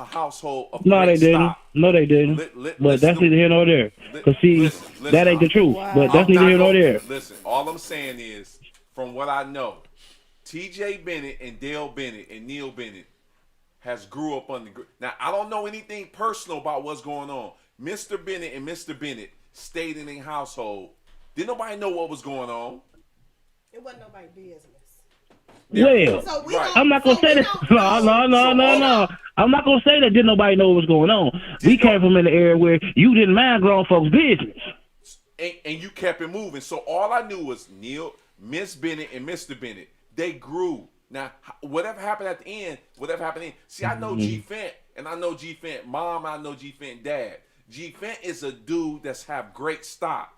household of No, great they didn't. stock. No, they didn't. Li- But listen that's to- neither here nor there. Cause see, listen, that ain't the truth. Wow. But that's I'm neither not here nor gonna- there. Listen, all I'm saying is, from what I know, T.J. Bennett and Dale Bennett and Neil Bennett has grew up under. Now, I don't know anything personal about what's going on. Mr. Bennett and Mr. Bennett stayed in their household. Didn't nobody know what was going on. It wasn't nobody's business. Well, So we Right. don't, I'm not gonna so say we that. don't No, know. no. I'm not gonna say that didn't nobody know what was going on. We came from an area where you didn't mind grown folks' business. And you kept it moving. So all I knew was Neil, Miss Bennett, and Mr. Bennett. They grew. Now, whatever happened at the end, See, I know G Fent, and I know G Fent mom, I know G Fent dad. G Fent is a dude that's have great stock.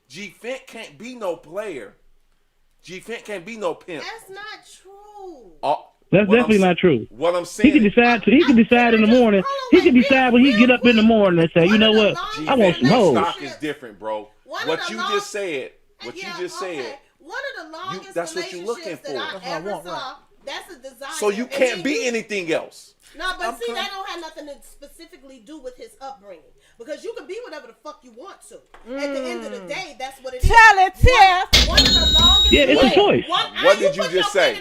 G Fent can't be no player. G Fent can't be no pimp. That's not true. That's What definitely I'm- not true. What I'm He saying, can decide. He can decide in the morning. He can decide when he get up in the morning and say, you know what, G I want Fent some hoes. stock is different, bro. One of What the you long- just said, Yeah, said. One of the longest that's what you looking relationships for. that That's I what I ever want, saw. right. That's a desire. So you And can't then be anything else. No, but I'm see, clear. that don't have nothing to specifically do with his upbringing. Because you can be whatever the fuck you want to. At the end of the day, that's what it is. Tell it, Tiff. One of the longest. Yeah, it's a choice. What did you just say?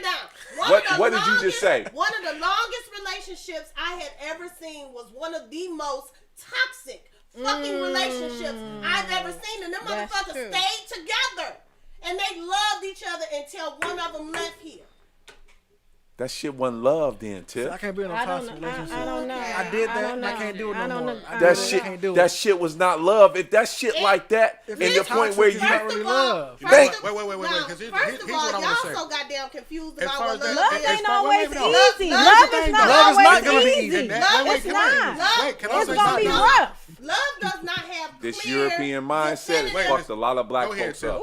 What did you just say? One of the longest relationships I had ever seen was one of the most toxic fucking relationships I've ever seen. And them That's motherfuckers true. stayed together. And they loved each other until one of them left here. That shit wasn't love then, Tiff. I can't be in a I toxic don't know. relationship. I don't know. I did that, don't and I know. can't do it I no don't more. know. I That did shit, can't do that it. shit was not love. If that shit like that, If and it's the point toxic, where it's you, not really love. Wait, First wait, of because here's all, what I want to y'all say. so goddamn confused As about far what as that- love Love is. ain't wait, always wait, easy. Love- Love love is is not not always gonna be easy. easy. Love It's is not. Wait, can I It's say gonna be something? rough. Love does not have this clear, European mindset definitive- fucked a lot of black Go ahead, folks Tiff. up.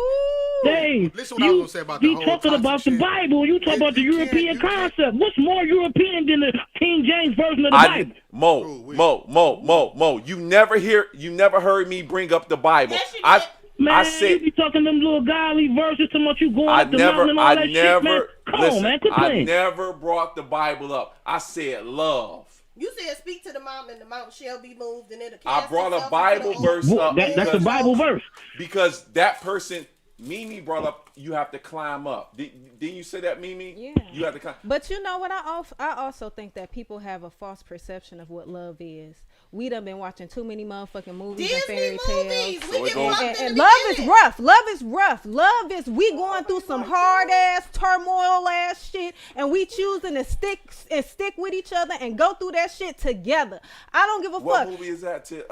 Dave, Listen what I was you gonna say about the be whole talking toxic about the shit. Bible. You talk about the You can't- European you can't- concept. What's more European than the King James version of the Bible? Mo. You never heard me bring up the Bible. Yes, you I did. Man, I you said be talking them little godly verses to what you going I up the mountain and all that shit, man. Come listen, on, man. Quit I playing. never brought the Bible up. I said love. You said speak to the mountain and the mountain shall be moved and it'll I cast brought a itself Bible into the verse ocean. up That's a because- Bible verse. Because that person, Mimi brought up, you have to climb up. Didn't you say that, Mimi? Yeah. You have to climb. But you know what? I also think that people have a false perception of what love is. We done been watching too many motherfucking movies and Disney fairy movies. tales. So We it get goes- fucked in And the love is beginning. rough. Love is rough. Love is we going through some hard ass turmoil ass shit, and we choosing to stick with each other and go through that shit together. I don't give a What fuck. movie is that? That's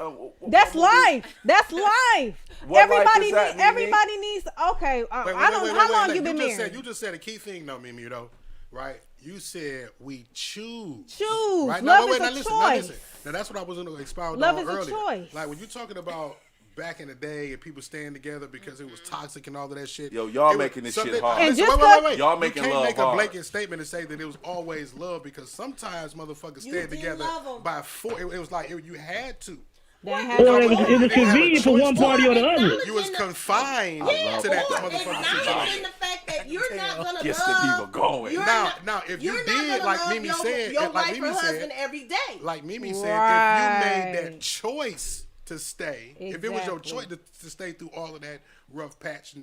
what movie- life. That's life. What life is that, Mimi? Everybody needs. Okay, I don't. How long you been married? You just said a key thing, though, Mimi, though, right? You said we choose. Choose. Right? Love no, is wait, a now listen, choice. Now that's what I was going to expound Love on is a earlier. choice. Like when you're talking about back in the day and people staying together because it was toxic and all of that shit. Yo, y'all it was making this shit something- hard. And Listen, just wait. Y'all making you can't love make a hard. blanket statement and say that it was always love because sometimes motherfuckers You stayed did together love 'em. by four. It was like you had to. They ain't had Or no it was choice. convenient for one party or the other. You was confined Yeah, to that or motherfucking situation. acknowledging the fact that you're not gonna Gets the love. people going. you're Now, not- now, if you you're not did, gonna like love Mimi your, said, your like wife Mimi or said, husband every day. like Mimi said, if you Right. made that choice to stay, if it was your Exactly. choice to stay through all of that rough patch,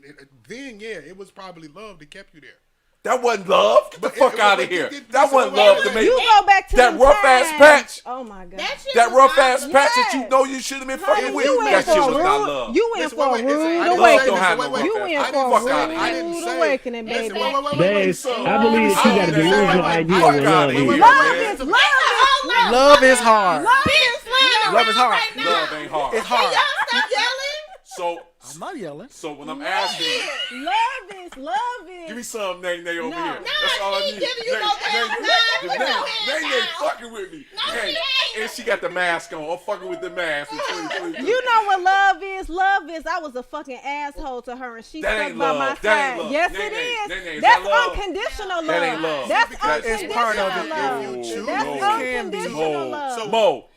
then yeah, it was probably love that kept you there. That wasn't love. Get the But fuck it- out but of here. it- That listen, wasn't wait, love wait, to wait. me. You go back to That them rough ass times. patch. Oh my god. That shit That was rough not- ass patch that you Yes. know you should have been Honey, fucking with. you in That for shit a was not rude. love. You in Listen, for a wait, listen, rude I didn't Love say don't this, have wait, no wait. You rough in ass. for Fuck a out of here. I didn't rude say- awakening, Listen, baby. wait, Dave, so- I believe that you got a Listen, delusional wait, idea fuck of what outta love here, is. Love man. is love. Love is hard. Love is hard. Love ain't hard. It's hard. Stop yelling. So, I'm not yelling. so when I'm asking, Love is. give me some Nay Nay over No. here. No, That's all I she need. giving you Nay, no damn Nay, time. Nay, Put your hands Nay Nay down. fucking with me. No, Hey, she ain't. and she got the mask on. I'm fucking with the mask in 2022. You know what love is? Love is I was a fucking asshole to her and she That stuck ain't by love. my That ain't side. love. Yes, Nay, it Nay, is. Nay, Nay, is That's that love? unconditional love. That ain't love. That's Because it's part of it. unconditional If you love. choose, That's it can be. unconditional love. So, Mo,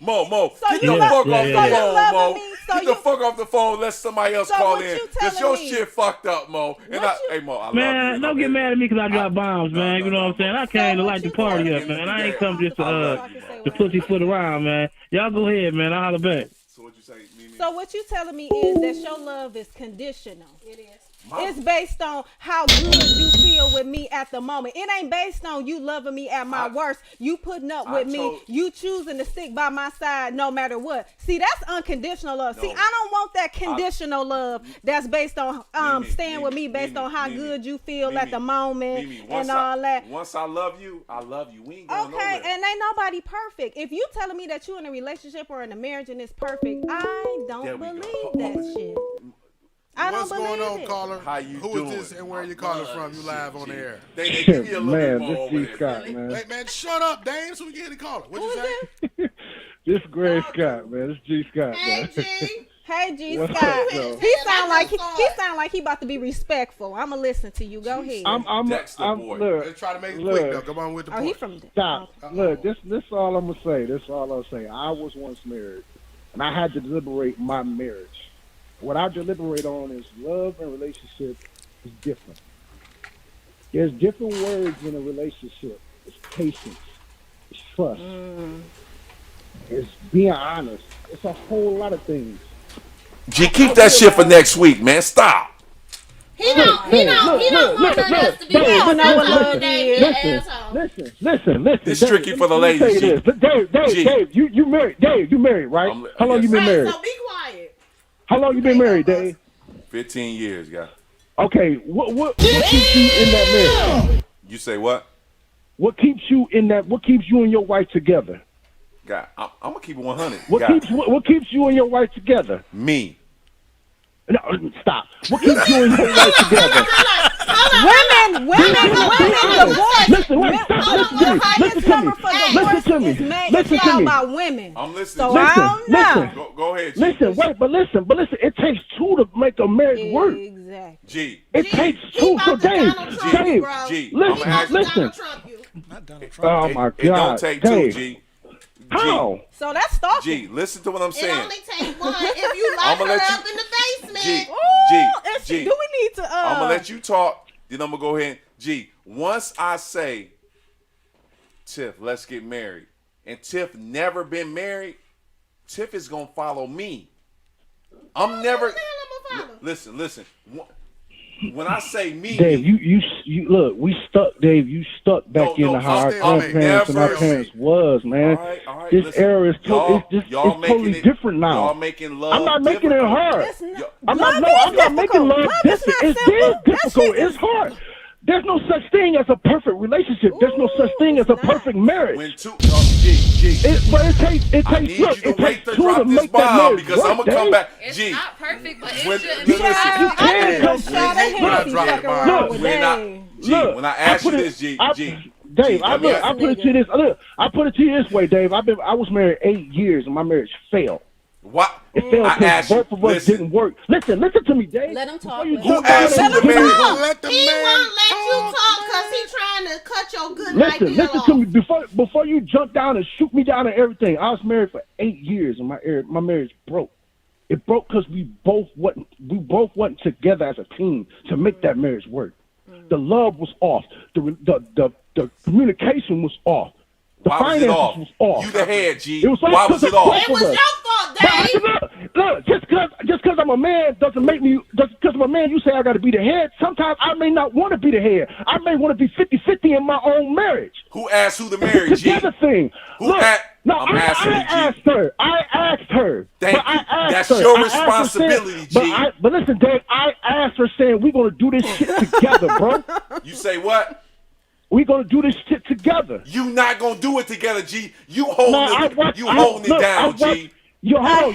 So get you the love- fuck Yeah, off yeah, the yeah. phone, loving Mo. me, so Get the you- fuck off the phone. Let somebody else So call what in. you Cause telling your me? shit fucked up, Mo. And What you- hey, Mo, I love you. Man, don't get mad at me because I drop bombs, No, man. no, You know no, what I'm saying? Mo. I came to what light the you party telling up, me? man. I ain't come just I love you, to Mo. pussyfoot around, man. Y'all go ahead, man. I'll holler back. So what you say, Mimi? So what you telling me is that your love is conditional. It is. It's based on how good you feel with me at the moment. It ain't based on you loving me at my worst. You putting up with me. You choosing to stick by my side no matter what. See, that's unconditional love. See, No. I don't want that conditional love that's based on Mimi, staying with me based Mimi, on how Mimi, good you feel Mimi, at the moment Mimi, and all that. Once I love you, I love you. We ain't going Okay, nowhere. and ain't nobody perfect. If you telling me that you in a relationship or in a marriage and it's perfect, I don't There we go. believe that shit. I don't What's going believe on, it. caller? How you Who doing? is this and where you calling from? You live on the air. They give me a little Man, bit more this over G there. Scott, man. Hey, man, shut up, Dame, so we can hear the caller. What you say? This Greg Scott, man. This G Scott, Hey, man. G. Hey G What's Scott, up, though? he sound like he about to be respectful. I'ma listen to you. Go ahead. I'm Dexter boy. look, Let's try to make it Look. quick, though. Come on with the Oh, he point. from stop. Oh. Look, this all I'm gonna say. This all I'll say. I was once married, and I had to deliberate my marriage. What I deliberate on is love and relationship is different. There's different words in a relationship. It's patience. It's trust. It's being honest. It's a whole lot of things. G, keep that shit for next week, man. Stop. He don't want us to be don't know what love all day, is. asshole. Listen. This Dave, tricky for the let me ladies, tell you G. this. G. Dave, you married. Dave, you married, right? How long you been Right, married? so be quiet. How long you been married, Dave? 15 years, guy. Okay, what keeps you in that marriage? You say what? What keeps you in that? What keeps you and your wife together? Guy, I'm gonna keep it 100. What Guy, what keeps you and your wife together? me. No, stop. What keeps you and your wife together? Women, divorce. Listen, wait, stop. The highest number for Listen to me. divorce is made Listen to me. by women. I'm listening. So G. I don't know. Go ahead, G. Listen, wait, but listen. It takes two to make a marriage work. Exactly. G. It takes two. So Dave, Dave, G. listen, I'ma ask you- listen. Not Donald Trump. Oh my It don't God, take two, Dave. G. How? So that's stalking. G, listen to what I'm It saying. only takes one if you lock I'ma her let up you- in the basement. G. Ooh, and G. do we need to? I'm gonna let you talk. Then I'm gonna go ahead. G. Once I say, Tiff, let's get married, and Tiff never been married, Tiff is gonna follow me. I'm never. Listen. When I say me, Dave, you look, we stuck, Dave. You stuck back No, in how our stay on me. grandparents and our Never. parents was, man. All right, This listen. era is Y'all it's making totally it- different now. Y'all making love. I'm not making it difficult. hard. Yo- I'm Love not is making love difficult. Love is difficult. not It's simple. very That difficult. shit It's is- hard. There's no such thing as a perfect relationship. There's no such thing as a it's not. perfect marriage. When two, G. But it takes I need look, you to it wait takes to two to drop this make that bomb marriage because I'm work, gonna come Dave. back. It's G. not perfect, but it When- shouldn't listen, be hard. You can come Shot When of I Hennessy drop the fucking bomb. around with When I, Dave. G, Look, when I ask you put it- this, G, I- G. Dave, G, I let me ask- put it to you this. Look, I put it to you this way, Dave. I was married 8 years and my marriage failed. What? It failed I asked because you. both of us Listen. didn't work. Listen to me, Dave. Let him talk. Before you Let Who jump asked down you and to marry? Let the He man won't let you talk, talk because he's trying to cut your good Listen idea to off. me. Before you jump down and shoot me down and everything, I was married for 8 years and my marriage broke. It broke because we both wasn't together as a team to make that marriage work. The love was off. The communication was off. The Why was it finances off? was off. You the head, G. It was Why was it off? It was your fault, Dave. Look, just because I'm a man doesn't make me. Just because I'm a man, you say I got to be the head. Sometimes I may not want to be the head. I may want to be 50-50 in my own marriage. Who asked who to marry, It's G? the other thing. Who Look, asked? no, I'm I asking you, G. asked her. I asked her. Thank But I you. asked That's her. your I asked her responsibility, saying, G. But listen, Dave, I asked her saying we're gonna do this shit together, bro. You say what? We're gonna do this shit together. You not gonna do it together, G. You No, holding it down, G. You know,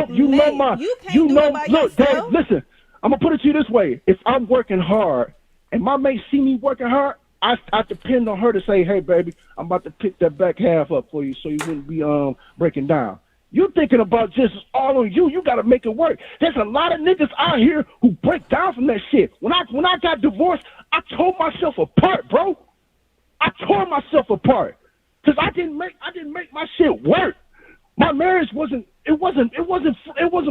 you know my, You can't do it by look, yourself. Dave, listen, I'm gonna put it to you this way. If I'm working hard and my mate see me working hard, I depend on her to say, hey, baby, I'm about to pick that back half up for you so you wouldn't be breaking down. You thinking about just all on you. You got to make it work. There's a lot of niggas out here who break down from that shit. When I got divorced, I tore myself apart, bro. I tore myself apart because I didn't make my shit work. My marriage wasn't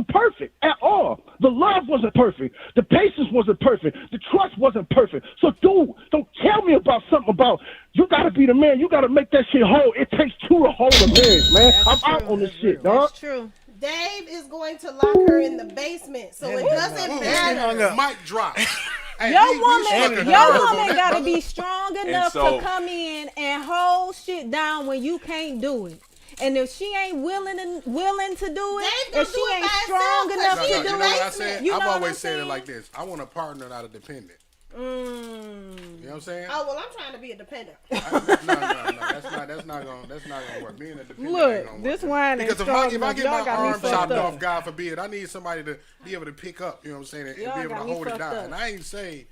perfect at all. The love wasn't perfect. The patience wasn't perfect. The trust wasn't perfect. So, dude, don't tell me about something about you got to be the man. You got to make that shit whole. It takes two to hold a marriage, man. I'm out on this shit, dog. That's true. Dave is going to lock her in the basement, so it doesn't matter. Mic drop. Hey, Your we woman struck a nerve got on to that, be strong enough so- to come in and hold shit down when you can't do it. And if she ain't willing to do it, Dave gonna if she do it ain't by strong herself, enough 'cause to she do in the You know what I basement. said? You know I've what always I'm said it saying? like this. I want a partner, not a dependent. You know what I'm saying? Oh well, I'm trying to be a dependent. No. That's not gonna work. Being a dependent ain't Look, gonna this work. wine ain't Because if strong I enough. get Y'all my got me arm fucked chopped up. off, God forbid, I need somebody to be able to pick up. You know what I'm saying? And Y'all be able to got me hold it fucked down. up. And I ain't saying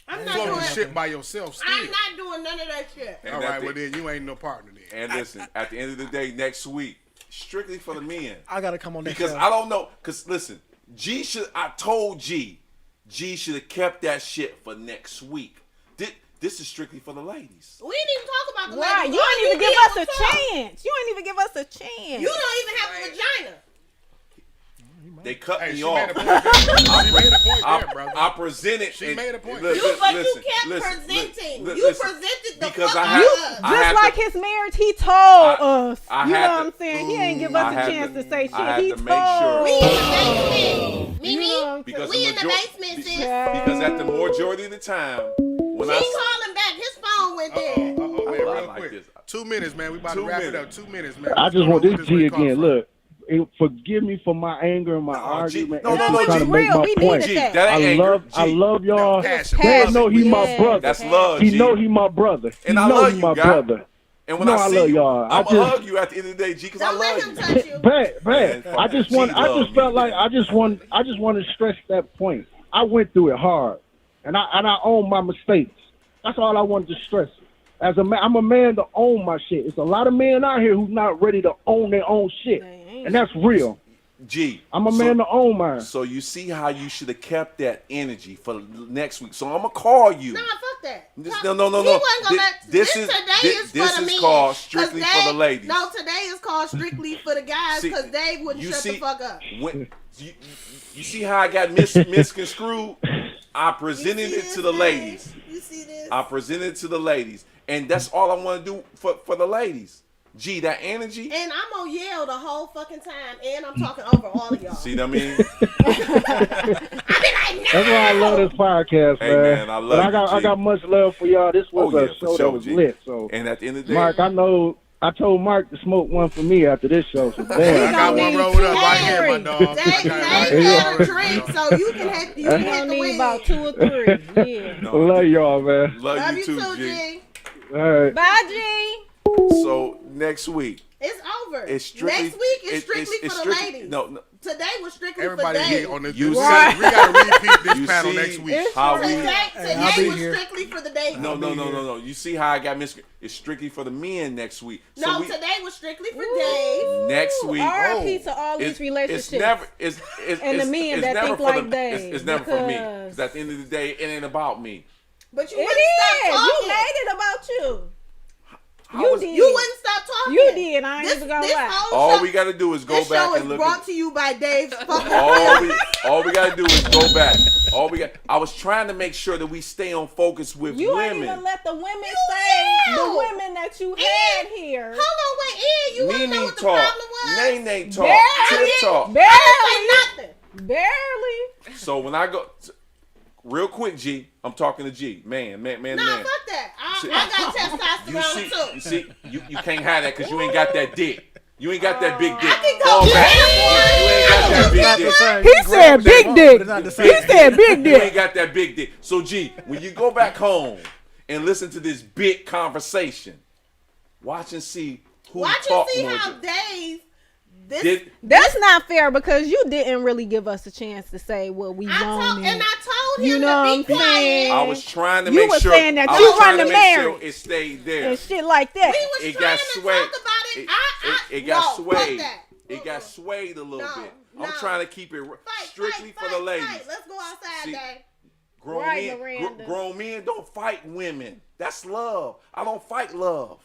I'm not float doing. the shit by yourself. Still. I'm not doing none of that shit. And All at right, the- well then you ain't no partner then. And listen, at the end of the day, next week, strictly for the men. I gotta come on that Because show. I don't know. Because listen, I told G should have kept that shit for next week. This is strictly for the ladies. We didn't even talk about the Right, ladies. you All ain't even give did us was a talk. chance. You ain't even give us a chance. You don't even have a vagina. They cut Hey, me she off. made a point there. She made a point there, brother. I presented. She made a point. But you kept presenting. You presented the because fuck I out had- of us. I had Just like to- his marriage, he told us. I You know had what to- I'm saying? He ain't give us I a had chance to- to say shit. I had He to make sure. told. We in the basement. You know what I'm Because saying? We in the basement, sis. Because at the majority of the time, when He I calling back. His phone went dead. Man, I real like quick. this. 2 minutes, man. We about to 2 wrap it minutes. up. 2 minutes, man. I What's just going want on this with G where you come again. from? Look, forgive me for my anger and my argument. G. No, and no, just no, trying G. to make Real, my we point. needed G, that. that ain't anger. I G. love y'all. Passion. Dad know he my Yes. brother. That's love, He G. know he my brother. And he I know love he you, my guy. brother. And when No, I I see love you, y'all. I I'm gonna just- hug you at the end of the day, G, because I Don't let love him you. touch you. Bad. Man, I just want to stress that point. I went through it hard, and I own my mistakes. That's all I wanted to stress. As a man, I'm a man to own my shit. It's a lot of men out here who's not ready to own their own shit, and that's real. G. I'm a man to own mine. So you see how you should have kept that energy for next week. So I'm gonna call you. Nah, fuck that. No. He wasn't gonna let This today is is for the men. called 'Cause strictly for Dave- the ladies. No, today is called strictly for the guys See, because Dave wouldn't you shut see- the fuck up. When, you see how I got misconstrued? I presented You see it to this, the Dave? ladies. You see this? I presented it to the ladies, and that's all I want to do for the ladies. G, that energy. And I'm gonna yell the whole fucking time, and I'm talking over all of y'all. See what I mean? That's why I love this podcast, Hey, man, I love but you, I G. got much love for y'all. This was Oh, yeah, a for show sure, that was G. lit. So, And at the end of the day, Mark, I told Mark to smoke one for me after this show. So, I damn. got one rolled up right here, my dog. Dave, I got it right Dave here had a drink, so you can hit You gonna the need wing. about 2 or 3. Yeah. no, Love y'all, man. love Love you too, G. G. All right. Bye, G. So next week, It's over. over. It's strictly, Next week is strictly it's for the strictly- ladies. No, Today was strictly Everybody for here Dave. on this. You we see- gotta repeat this You panel see- next week. It's how we. Today I'll be was here. strictly for the Dave. No. You see how I got it's strictly for the men next week. So No, we, today was strictly for Dave. next week. R.I.P. to all these relationships. It's never. And the men that never think for like the, Dave, It's never for me. because- Because at the end of the day, it ain't about me. But you It wouldn't is. stop You talking. made it about you. How You is- did. You wouldn't stop talking. You did. I ain't even gonna lie. whole All show- we gotta do is go this back show and is look. brought At, to you by Dave's fucking all we gotta do is go back. All we got. I was trying to make sure that we stay on focus with You ain't women. even let the women You say will. the women that you had here. Hold on, wait, Ian, you want to know Mimi what the talk, problem was? Nay talk, Barely. Tip talk. I Barely. didn't say nothing. Barely. So when I go, real quick, G, I'm talking to G, man. No, fuck that. I got testosterone You too. see, you can't have that because you ain't got that dick. You ain't got that big dick. I can go Fall get back. one. You ain't got that big Not the dick. same. He You can said grab what big they want, dick. but it's not the He same. said big You dick. ain't got that big dick. So G, when you go back home and listen to this big conversation, watch and see who Watch and talk see more. how Dave. This Did, That's not fair because you didn't really give us a chance to say what we I told wanted. and I told You him know to what be I'm saying? quiet. I was trying to You make was sure. saying that I you was trying run to the make sure marriage. it stayed there. and shit like that. We was It trying got to swayed. talk about it. It got no, swayed. Fuck that. It got swayed a little No, bit. no. I'm trying to keep it strictly for the ladies. Fight. Let's go outside, See, Dave. Grown Right, men, Miranda. grown men don't fight women. That's love. I don't fight love.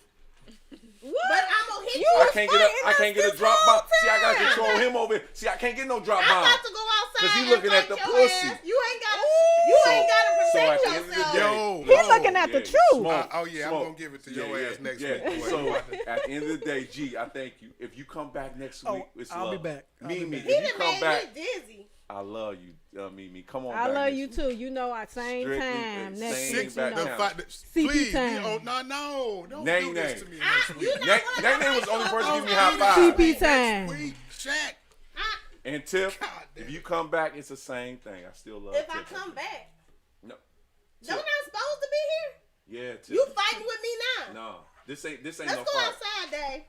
But I'm gonna hit you. I can't get a, I can't get a this drop whole bomb. See, I gotta time. control him over here. See, I can't get no drop I'm bomb. about to go outside 'Cause he and looking at fight the your pussy. ass. You ain't gotta So at protect the end of the yourself. day, Yo, He oh, looking at the truth. smoke, oh yeah, smoke. I'm gonna give it to your ass next week. Boy. So at the end of the day, G, I thank you. If you come back next week, it's I'll love. be back. I'll be Mimi, back. He if you done come made back, me dizzy. I love you, Mimi. Come on I back. love next you week. too. You know, at same Strictly time the next same week. back You know. down. Please, time. no, don't Nay, do nay. this to me next week. You know Nay what? Nay was the only person giving me Don't high do five. this CP to me time. next week, Shaq. And Tiff, God damn. if you come back, it's the same thing. I still love If I Tiff. come back, No. don't I supposed to be here? Yeah, Tiff. You fighting with me now? No, this ain't Let's no go fight. outside, Dave.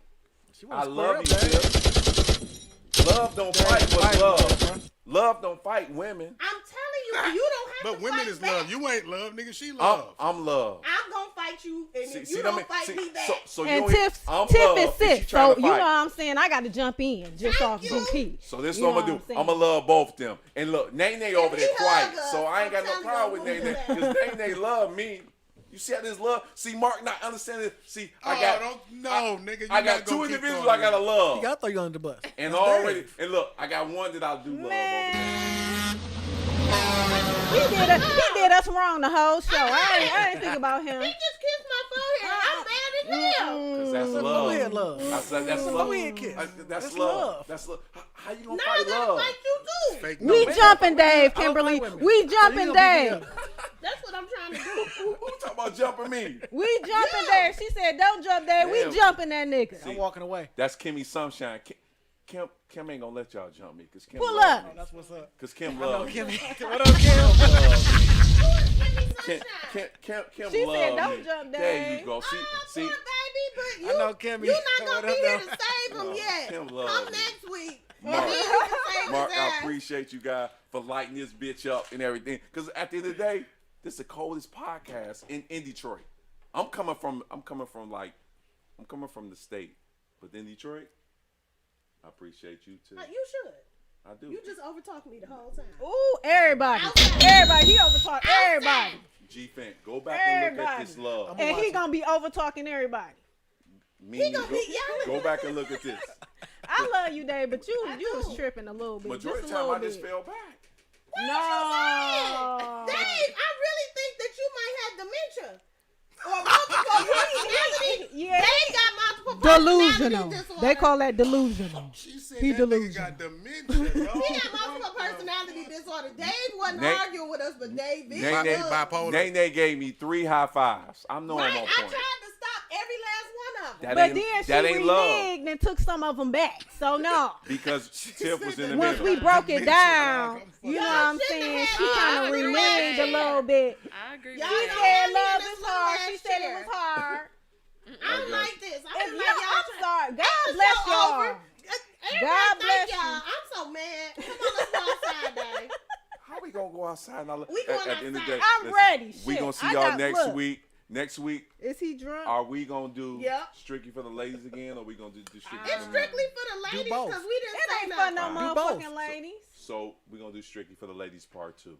I love you, Tiff. Love don't fight, but love. Love don't fight women. I'm telling you, you don't have But to women fight is back. love. You ain't love, nigga. She love. I'm love. I'm gonna fight you, and if you that don't mean- fight me back, so you And don't- Tiff I'm is love, and sick, she trying so to you know fight. what I'm saying. I got to jump in just off you. GP. So this is You what I'm know gonna what do. I'm I'm gonna love both of them. And look, Nene over he there quiet, hug us, so I ain't got I'm no telling problem with you, Nene we'll do because Nene love me. You see how this love? See, Mark not understanding. See, I got nigga. I got two individuals I gotta love, You gotta throw you under the bus. and That's already. Dave. And look, I got one that I'll do love over there. He did us wrong the whole show. I ain't think about him. he just kissed my forehead. I'm mad as hell. Cause that's Go love. ahead, love. I said that's Go love. ahead, kiss. That's That's love. love. That's love. How you gonna Now I fight gotta love? fight you too. Fake We no. jumping, Dave, I don't Kimberly. fight women. We So jumping, you gonna beat me Dave. up. That's what I'm trying to do. Who talking about jumping me? We jumping, Dave. She said, "Don't jump, Dave. Damn. We jumping that nigga." I'm walking away. That's Kimmy Sunshine. Kim ain't gonna let y'all jump me because Kim Pull love up. me. That's what's up. Cause Kim I know love me. Kim. What up, Kim? Kim She love said, me. "Don't jump, There Dave." you go. See, Poor baby, but you, I know Kimmy. you're not gonna What be up, here though? to save him No, yet. Kim love Come me. next week. Mark, And then you can save Mark, his I ass. appreciate you guys for lighting this bitch up and everything. Cause at the end of the day, this is the coldest podcast in Detroit. I'm coming from the state, but in Detroit, I appreciate you too. You should. I do. You just overtalked me the whole time. Ooh, everybody. Outside. Everybody. He overtalk everybody. G-Fan, go back and look at Everybody. this love. And he gonna be over talking everybody. Mimi, gonna be yelling. go back and look at this. I love you, Dave, but you do. was tripping a little bit. Majority of Just the a time, little I just bit. fell back. No. Dave, I really think that you might have dementia. Or multiple personality. Yeah. Dave got multiple personality Delusional. disorder. They call that delusional. She said He that nigga delusional. got dementia, yo. He got multiple personality disorder. Dave wasn't Nate- arguing with us, but Dave did. Nene, bipolar. Nene gave me 3 high fives. I know Right? I'm I on tried point. to stop every last one of them. That But ain't, then that she ain't love reneged and took some of them back. So no. because Tiff was in the Once middle. we broke it down, you know what I'm Y'all shouldn't saying? have She had kind of I agree with reneged a that. little bit. I agree Y'all with She that. don't said have me love in is this hard. little She ass said it chair. was hard. I don't like this. I If don't you, like y'all. I'm sorry. God Ain't the bless y'all. over. God bless y'all. you. I'm so mad. Come on, let's go outside, Dave. How we gonna go outside? And We going at the end of the outside. day, I'm listen, ready. We Shit, gonna see I y'all got- next look. week. Next week, Is he drunk? are we gonna do Yep. strictly for the ladies again, or we gonna do strictly? It's for the men? strictly for the ladies both. because we didn't It say ain't for no nothing. both. motherfucking ladies. So we gonna do strictly for the ladies part 2.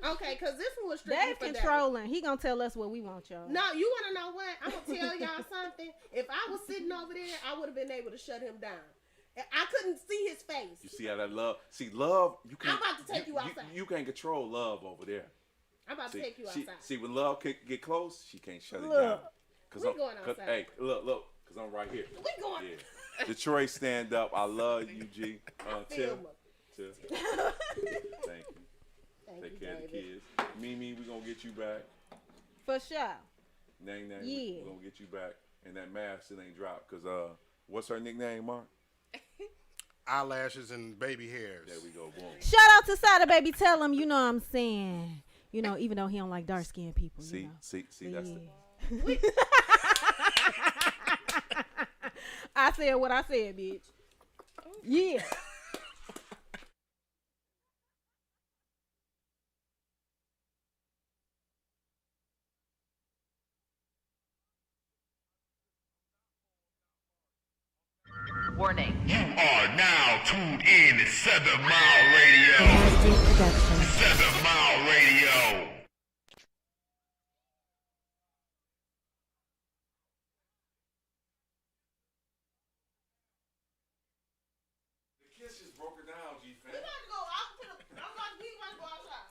Okay, because this one was strictly Dave for Dave. controlling. He gonna tell us what we want, y'all. No, you want to know what? I'm going to tell y'all something. If I was sitting over there, I would have been able to shut him down. I couldn't see his face. You see how that love? See, love. You can. I'm about to take you outside. You can't control love over there. I'm about to take you See, outside. see, when love get close, she can't shut it Look. down. Cause We I'm, going cause, outside. hey, look, cause I'm right here. We going. Yeah. Detroit, stand up. I love you, G. Feel Tim. me. Tim. Thank you. Thank Take you, care of the David. kids. Mimi, we gonna get you back. For sure. Nang, Yeah. we gonna get you back. And that mask still ain't dropped. Cause what's her nickname, Mark? Eyelashes and baby hairs. There we go. Boom. Shout out to Sada Baby. Tell him, you know what I'm saying. You know, even though he don't like dark skinned people. See, you know. see, But that's yeah. I said what I said, bitch. Yeah. Warning. You are now tuned in to 7 Mile Radio. 7 Mile Radio. The kiss just broke her down, G fam. We about to go out to the. We about to go outside.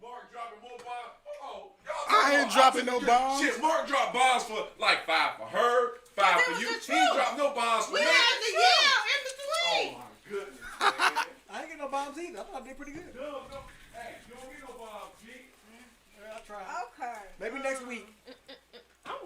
Mark dropping more bombs. Oh, y'all I ain't dropping no bombs. Shit, Mark dropped bombs for like 5 for her, 5 for was you. the He truth. ain't dropped no bombs for We me. had to yell in Oh between. my goodness, man. I ain't get no bombs either. I thought I did pretty good. No. Hey, you don't get no bombs, G. Yeah, I'll try. Okay. Maybe next week.